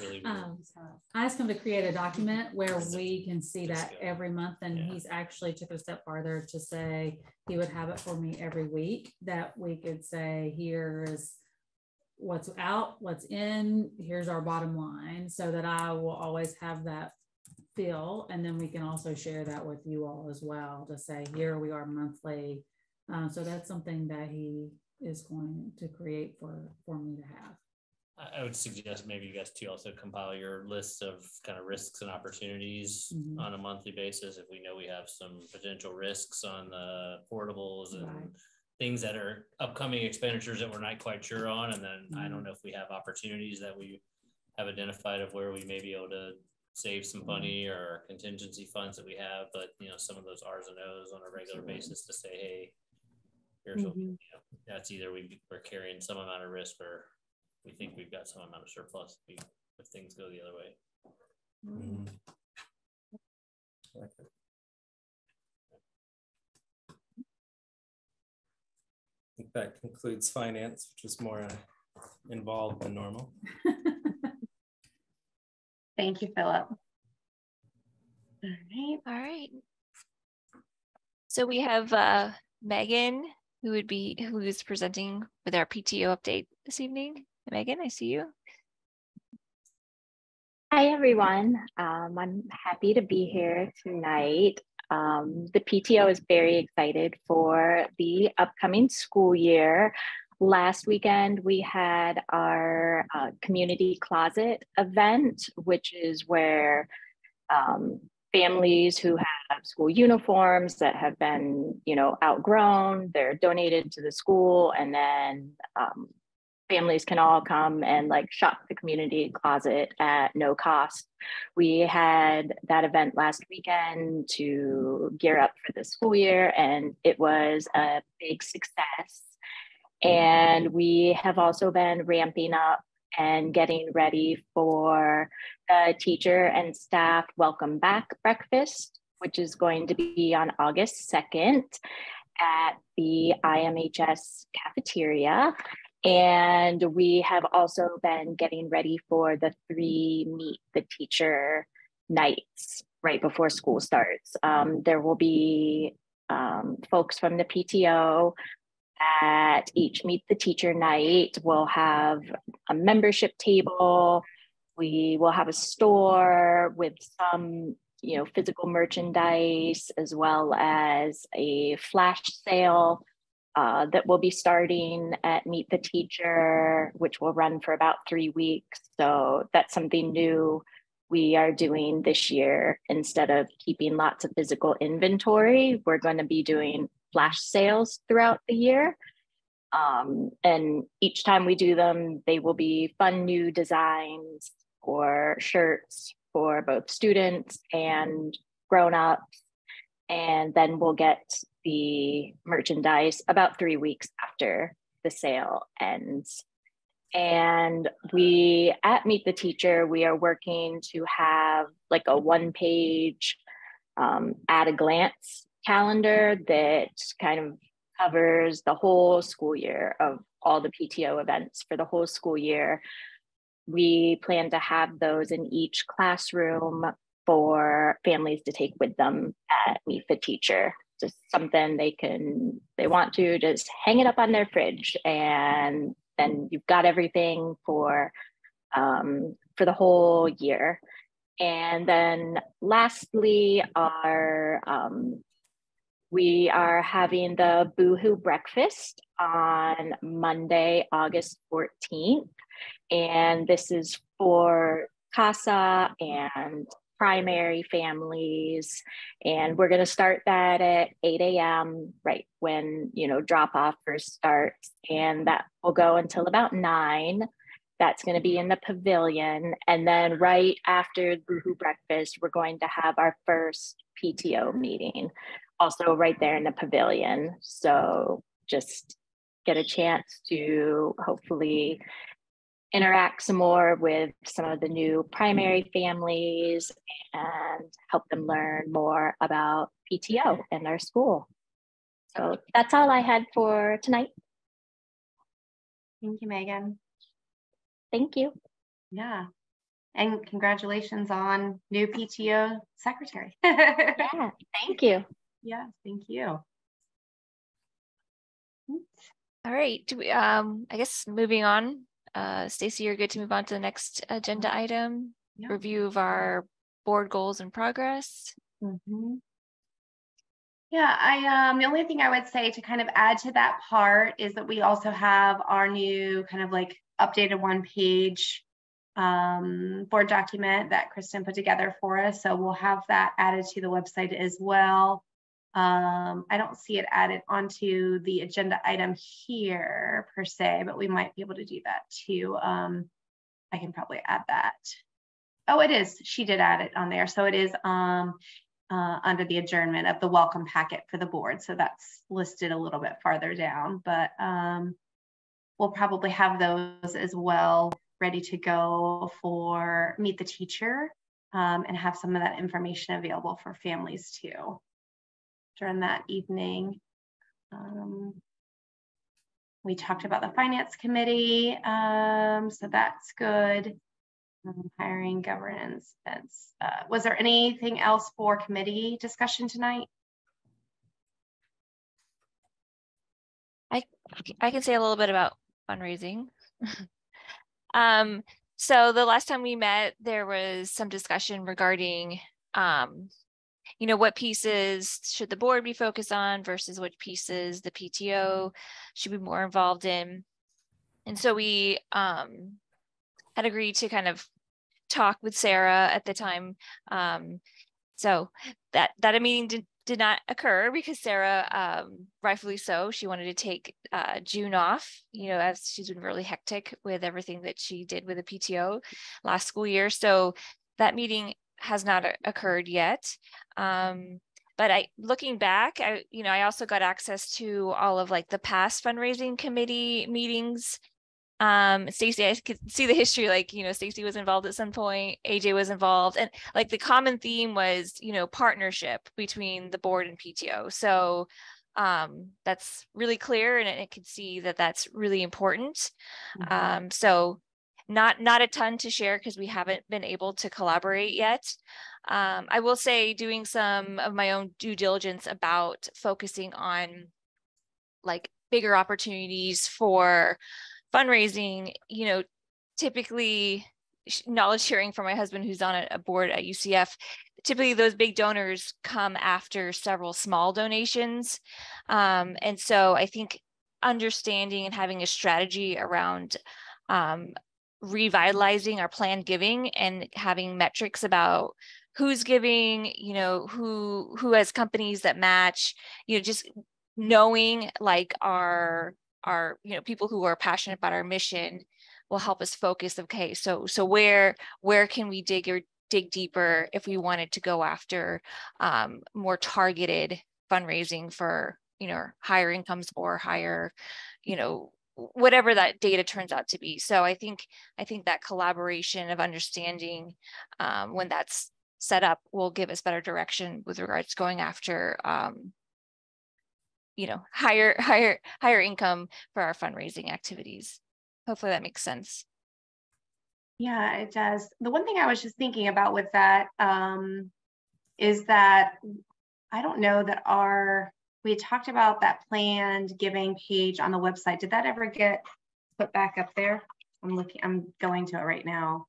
Really I asked him to create a document where we can see that every month, and he's actually took it a step farther to say he would have it for me every week, that we could say, here's what's out, what's in, here's our bottom line, so that I will always have that feel. And then we can also share that with you all as well, to say, here we are monthly. So that's something that he is going to create for me to have. I would suggest maybe you guys too also compile your list of kind of risks and opportunities on a monthly basis. If we know we have some potential risks on the portables and things that are upcoming expenditures that we're not quite sure on, and then I don't know if we have opportunities that we have identified of where we may be able to save some money or contingency funds that we have, but some of those R's and O's on a regular basis to say, hey, here's what that's either we're carrying some amount of risk, or we think we've got some amount of surplus if things go the other way. I think that concludes finance, which was more involved than normal. Thank you, Philip. All right. So we have Megan, who is presenting with our PTO update this evening. Megan, I see you. Hi, everyone. I'm happy to be here tonight. The PTO is very excited for the upcoming school year. Last weekend, we had our community closet event, which is where families who have school uniforms that have been, outgrown, they're donated to the school, and then families can all come and shop the community closet at no cost. We had that event last weekend to gear up for the school year, and it was a big success. And we have also been ramping up and getting ready for the teacher and staff welcome back breakfast, which is going to be on August 2nd at the IMHS cafeteria. And we have also been getting ready for the 3 Meet the Teacher nights right before school starts. There will be folks from the PTO at each Meet the Teacher night. We'll have a membership table. We will have a store with some, physical merchandise, as well as a flash sale that will be starting at Meet the Teacher, which will run for about 3 weeks. So that's something new we are doing this year. Instead of keeping lots of physical inventory, we're going to be doing flash sales throughout the year. And each time we do them, they will be fun new designs or shirts for both students and grown-ups. And then we'll get the merchandise about 3 weeks after the sale ends. And we, at Meet the Teacher, we are working to have a 1-page at a glance calendar that kind of covers the whole school year of all the PTO events for the whole school year. We plan to have those in each classroom for families to take with them at Meet the Teacher. Just something they want to just hang it up on their fridge, and then you've got everything for the whole year. And then lastly, we are having the Boohoo Breakfast on Monday, August 14th. And this is for CASA and primary families. And we're going to start that at 8 a.m. right when, drop off first starts. And that will go until about 9. That's going to be in the pavilion. And then right after Boohoo Breakfast, we're going to have our first PTO meeting, also right there in the pavilion. So just get a chance to hopefully interact some more with some of the new primary families and help them learn more about PTO in our school. So that's all I had for tonight. Thank you, Megan. Thank you. Yeah. And congratulations on new PTO secretary. Yeah, thank you. Yeah, thank you. All right. Do we, I guess moving on, Stacy, you're good to move on to the next agenda item, review of our board goals and progress. Yeah, the only thing I would say to kind of add to that part is that we also have our new kind of updated 1-page board document that Kristen put together for us. So we'll have that added to the website as well. I don't see it added onto the agenda item here per se, but we might be able to do that too. I can probably add that. Oh, it is. She did add it on there. So it is under the adjournment of the welcome packet for the board. So that's listed a little bit farther down, but we'll probably have those as well ready to go for Meet the Teacher and have some of that information available for families too during that evening. We talked about the finance committee, so that's good. Hiring, governance. Was there anything else for committee discussion tonight? I can say a little bit about fundraising. So the last time we met, there was some discussion regarding what pieces should the board be focused on versus which pieces the PTO should be more involved in. And so we had agreed to kind of talk with Sarah at the time. So that meeting did not occur because Sarah, rightfully so, she wanted to take June off, as she's been really hectic with everything that she did with the PTO last school year. So that meeting has not occurred yet. But looking back, I also got access to all of like the past fundraising committee meetings. Stacy, I could see the history, like, Stacy was involved at some point, AJ was involved, and like the common theme was, partnership between the board and PTO. So that's really clear, and it could see that that's really important. So not a ton to share because we haven't been able to collaborate yet. I will say, doing some of my own due diligence about focusing on like bigger opportunities for fundraising, typically, knowledge sharing from my husband who's on a board at UCF, typically those big donors come after several small donations. And so I think understanding and having a strategy around revitalizing our planned giving and having metrics about who's giving, who has companies that match, just knowing like our people who are passionate about our mission will help us focus. Okay, so where can we dig deeper if we wanted to go after more targeted fundraising for higher incomes or higher, whatever that data turns out to be. So I think that collaboration of understanding when that's set up will give us better direction with regards to going after higher income for our fundraising activities. Hopefully that makes sense. Yeah, it does. The one thing I was just thinking about with that is that I don't know that we had talked about that planned giving page on the website. Did that ever get put back up there? I'm going to it right now.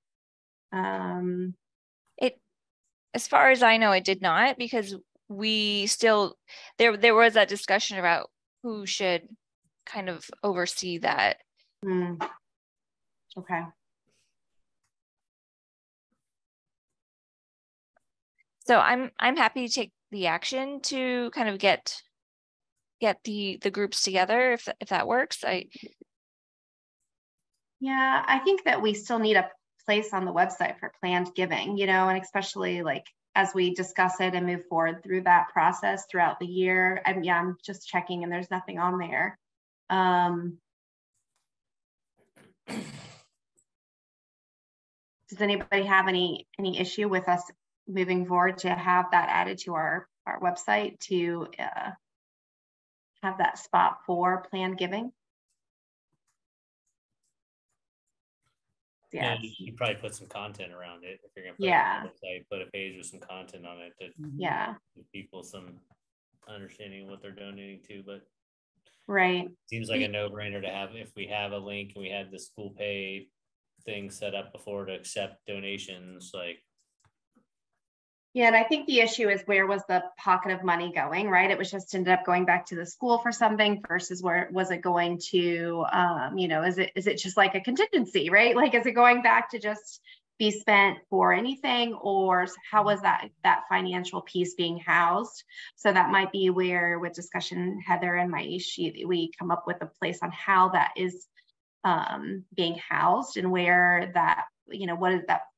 As far as I know, it did not, because we still, there was that discussion about who should kind of oversee that. Okay. So I'm happy to take the action to kind of get the groups together if that works. Yeah, I think that we still need a place on the website for planned giving, and especially like as we discuss it and move forward through that process throughout the year. I'm just checking and there's nothing on there. Does anybody have any issue with us moving forward to have that added to our website to have that spot for planned giving? Yeah, you probably put some content around it if you're gonna put it on the website, put a page with some content on it to give people some understanding of what they're donating to. But seems like a no-brainer to have, if we have a link and we had the school pay thing set up before to accept donations, like. Yeah, and I think the issue is, where was the pocket of money going, right? It was just ended up going back to the school for something versus where was it going to, is it just like a contingency, right? Like, is it going back to just be spent for anything, or how was that financial piece being housed? So that might be where, with discussion, Heather and Maish, we come up with a place on how that is being housed and where that,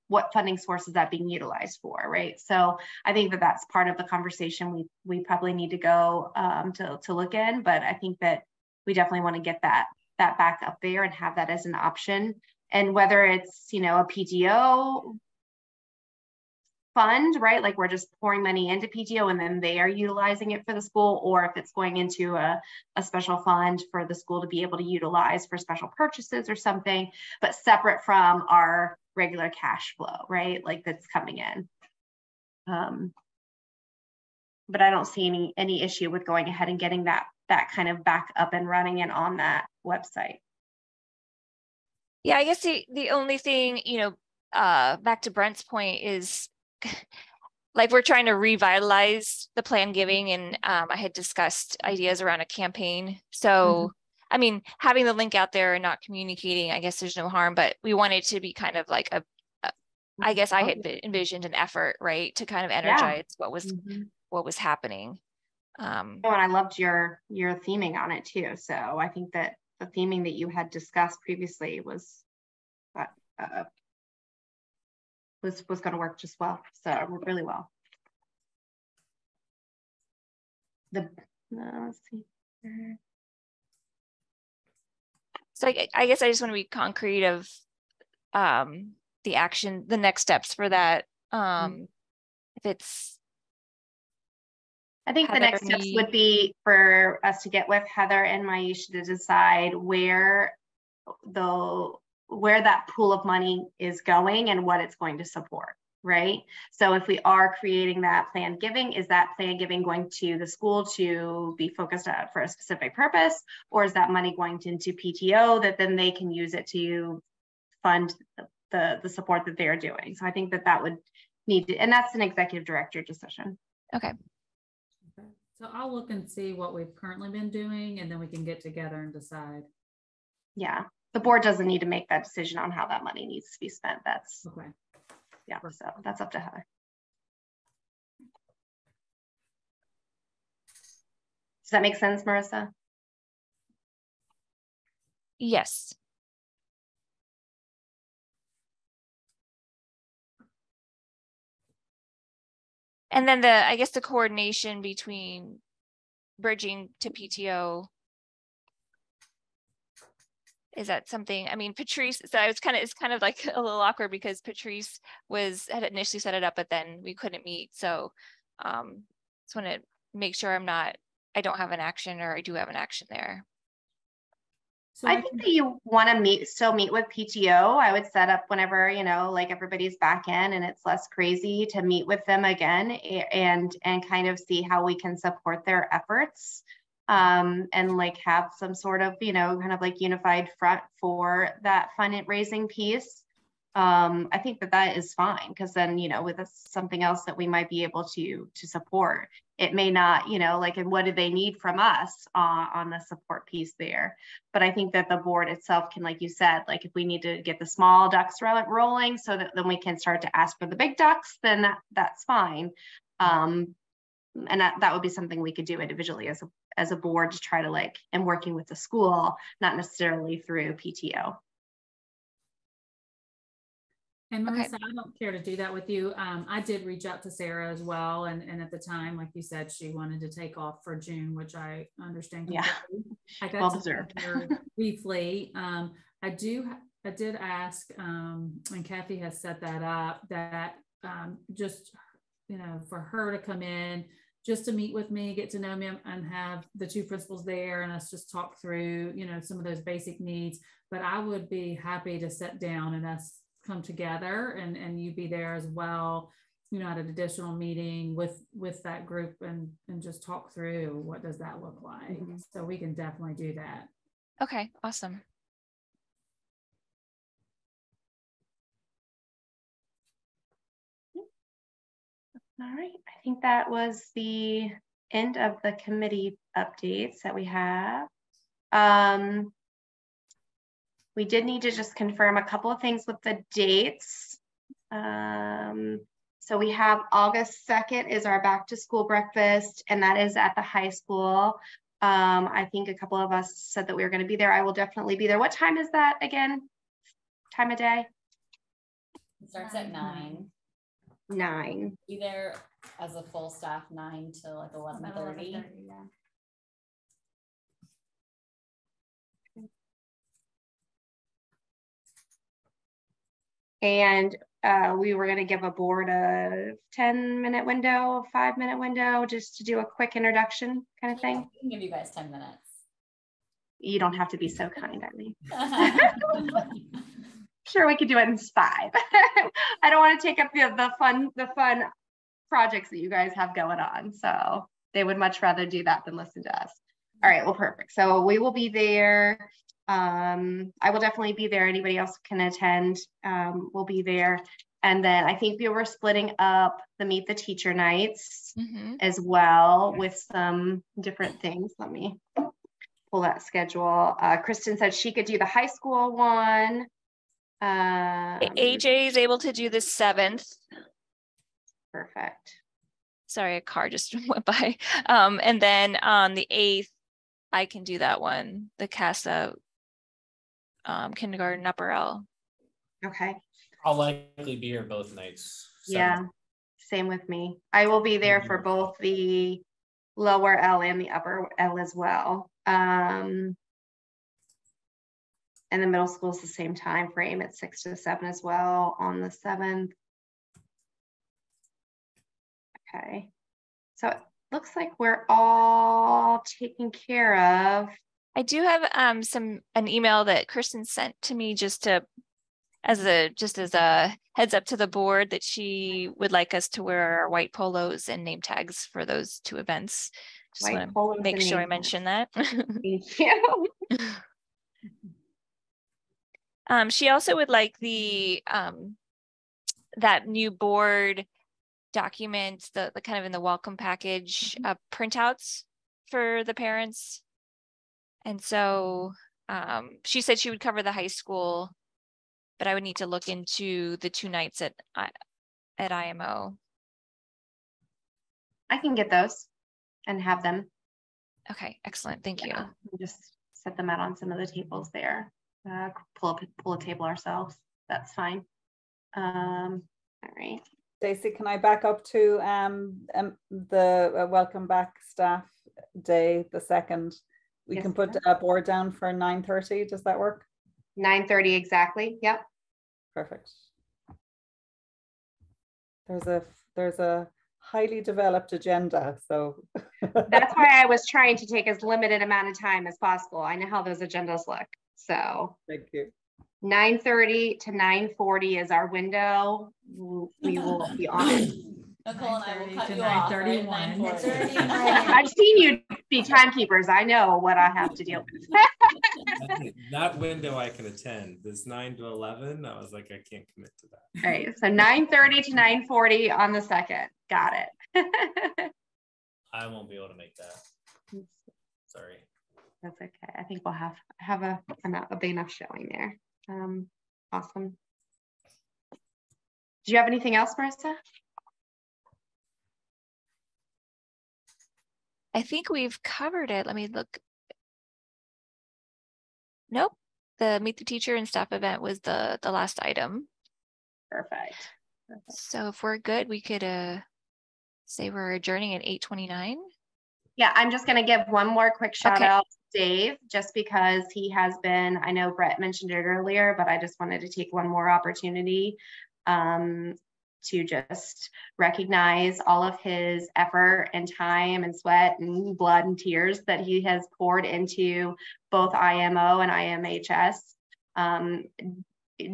what funding source is that being utilized for, right? So I think that that's part of the conversation we probably need to go to look in, but I think that we definitely want to get that back up there and have that as an option. And whether it's, a PTO fund, right? Like we're just pouring money into PTO and then they are utilizing it for the school, or if it's going into a special fund for the school to be able to utilize for special purchases or something, but separate from our regular cash flow, right? Like that's coming in. But I don't see any issue with going ahead and getting that kind of back up and running and on that website. Yeah, I guess the only thing, back to Brent's point is like we're trying to revitalize the plan giving, and I had discussed ideas around a campaign. So, I mean, having the link out there and not communicating, I guess there's no harm, but we want it to be kind of like I guess I had envisioned an effort, right, to kind of energize what was happening. And I loved your theming on it too. So I think that the theming that you had discussed previously was going to work just well. So really well. Let's see. So I guess I just want to be concrete of the action, the next steps for that. If it's, I think the next steps would be for us to get with Heather and Maisha to decide where that pool of money is going and what it's going to support, right? So if we are creating that plan giving, is that plan giving going to the school to be focused on for a specific purpose, or is that money going into PTO that then they can use it to fund the support that they're doing? So I think that would need to, and that's an executive director decision. Okay. So I'll look and see what we've currently been doing, and then we can get together and decide. Yeah, the board doesn't need to make that decision on how that money needs to be spent. That's okay. Yeah, so that's up to Heather. Does that make sense, Marissa? Yes. And then I guess the coordination between bridging to PTO, is that something, I mean, Patrice, so it's kind of like a little awkward because Patrice had initially set it up, but then we couldn't meet. So just want to make sure I don't have an action, or I do have an action there. So I think that you want to still meet with PTO. I would set up whenever, like everybody's back in and it's less crazy, to meet with them again and kind of see how we can support their efforts. And like have some sort of, kind of like unified front for that fundraising piece. I think that is fine, because then, with something else that we might be able to support, it may not, like, and what do they need from us on the support piece there? But I think that the board itself can, like you said, like if we need to get the small ducks rolling so that then we can start to ask for the big ducks, then that's fine. And that would be something we could do individually as a board to try to and working with the school, not necessarily through PTO. And Marissa, I don't care to do that with you. I did reach out to Sarah as well. And at the time, like you said, she wanted to take off for June, which I understand completely. I got to her briefly. I did ask, and Kathy has set that up, that just, for her to come in, just to meet with me, get to know me, and have the two principals there and us just talk through, some of those basic needs. But I would be happy to sit down and us come together and you be there as well, at an additional meeting with that group and just talk through what does that look like. So we can definitely do that. Okay, awesome. All right, I think that was the end of the committee updates that we have. We did need to just confirm a couple of things with the dates. So we have August 2nd is our back to school breakfast, and that is at the high school. I think a couple of us said that we were going to be there. I will definitely be there. What time is that again? Time of day? It starts at 9. 9. Be there as a full staff 9 to like 11:30. Yeah. And we were going to give a board a 10-minute window, a 5-minute window, just to do a quick introduction kind of thing. I can give you guys 10 minutes. You don't have to be so kind, Eileen. Sure, we could do it in 5. I don't want to take up the fun projects that you guys have going on. So they would much rather do that than listen to us. All right, well, perfect. So we will be there. I will definitely be there. Anybody else can attend. We'll be there. And then I think we were splitting up the Meet the Teacher nights as well with some different things. Let me pull that schedule. Kristen said she could do the high school one. AJ is able to do the 7th. Perfect. Sorry, a car just went by. And then on the 8th, I can do that one, the CASA kindergarten upper L. Okay. I'll likely be here both nights. Yeah, same with me. I will be there for both the lower L and the upper L as well. And the middle school is the same time frame at 6 to 7 as well on the 7th. Okay, so it looks like we're all taken care of. I do have an email that Kristen sent to me just as a heads up to the board that she would like us to wear our white polos and name tags for those 2 events. Just want to make sure I mention that. Thank you. She also would like the that new board document, the kind of in the welcome package printouts for the parents. And so she said she would cover the high school, but I would need to look into the 2 nights at IMO. I can get those and have them. Okay, excellent. Thank you. Just set them out on some of the tables there. Pull a table ourselves. That's fine. All right. Stacey, can I back up to the welcome back staff day, the 2nd? We can put a board down for 9:30. Does that work? 9:30 exactly. Yep. Perfect. There's a highly developed agenda, so that's why I was trying to take as limited amount of time as possible. I know how those agendas look. So thank you. 9:30 to 9:40 is our window. We will be on. Nicole and I will cut you off. 9:41. I've seen you be timekeepers. I know what I have to deal with. That window I can attend. This 9 to 11, I was like, I can't commit to that. All right, so 9:30 to 9:40 on the 2nd. Got it. I won't be able to make that. Sorry. That's okay. I think we'll have a big enough showing there. Awesome. Do you have anything else, Marissa? I think we've covered it. Let me look. Nope. The Meet the Teacher and Staff event was the last item. Perfect. So if we're good, we could say we're adjourning at 8:29. Yeah, I'm just going to give one more quick shout out to Dave, just because he has been, I know Brett mentioned it earlier, but I just wanted to take one more opportunity to just recognize all of his effort and time and sweat and blood and tears that he has poured into both IMO and IMHS.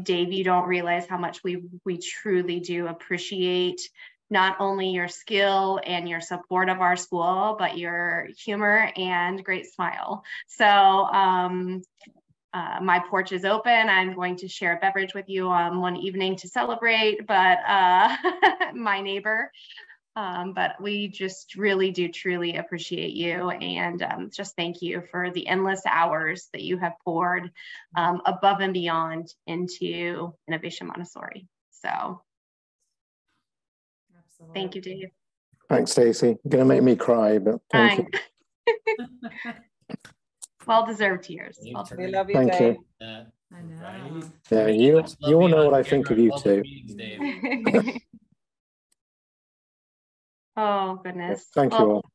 Dave, you don't realize how much we truly do appreciate not only your skill and your support of our school, but your humor and great smile. So my porch is open. I'm going to share a beverage with you one evening to celebrate, but my neighbor. But we just really do truly appreciate you, and just thank you for the endless hours that you have poured above and beyond into Innovation Montessori. So thank you, Dave. Thanks, Stacey. You're going to make me cry, but thank you. Well-deserved tears. We love you, thank Dave. you. I know. Yeah, you all know what I think of you too. Oh, goodness. Thank you all.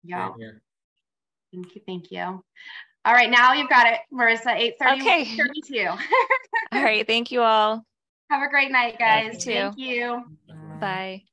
Yeah. Thank you. All right, now you've got it, Marissa, 8:30. Okay. 32. All right, thank you all. Have a great night, guys. You too. Thank you. Bye.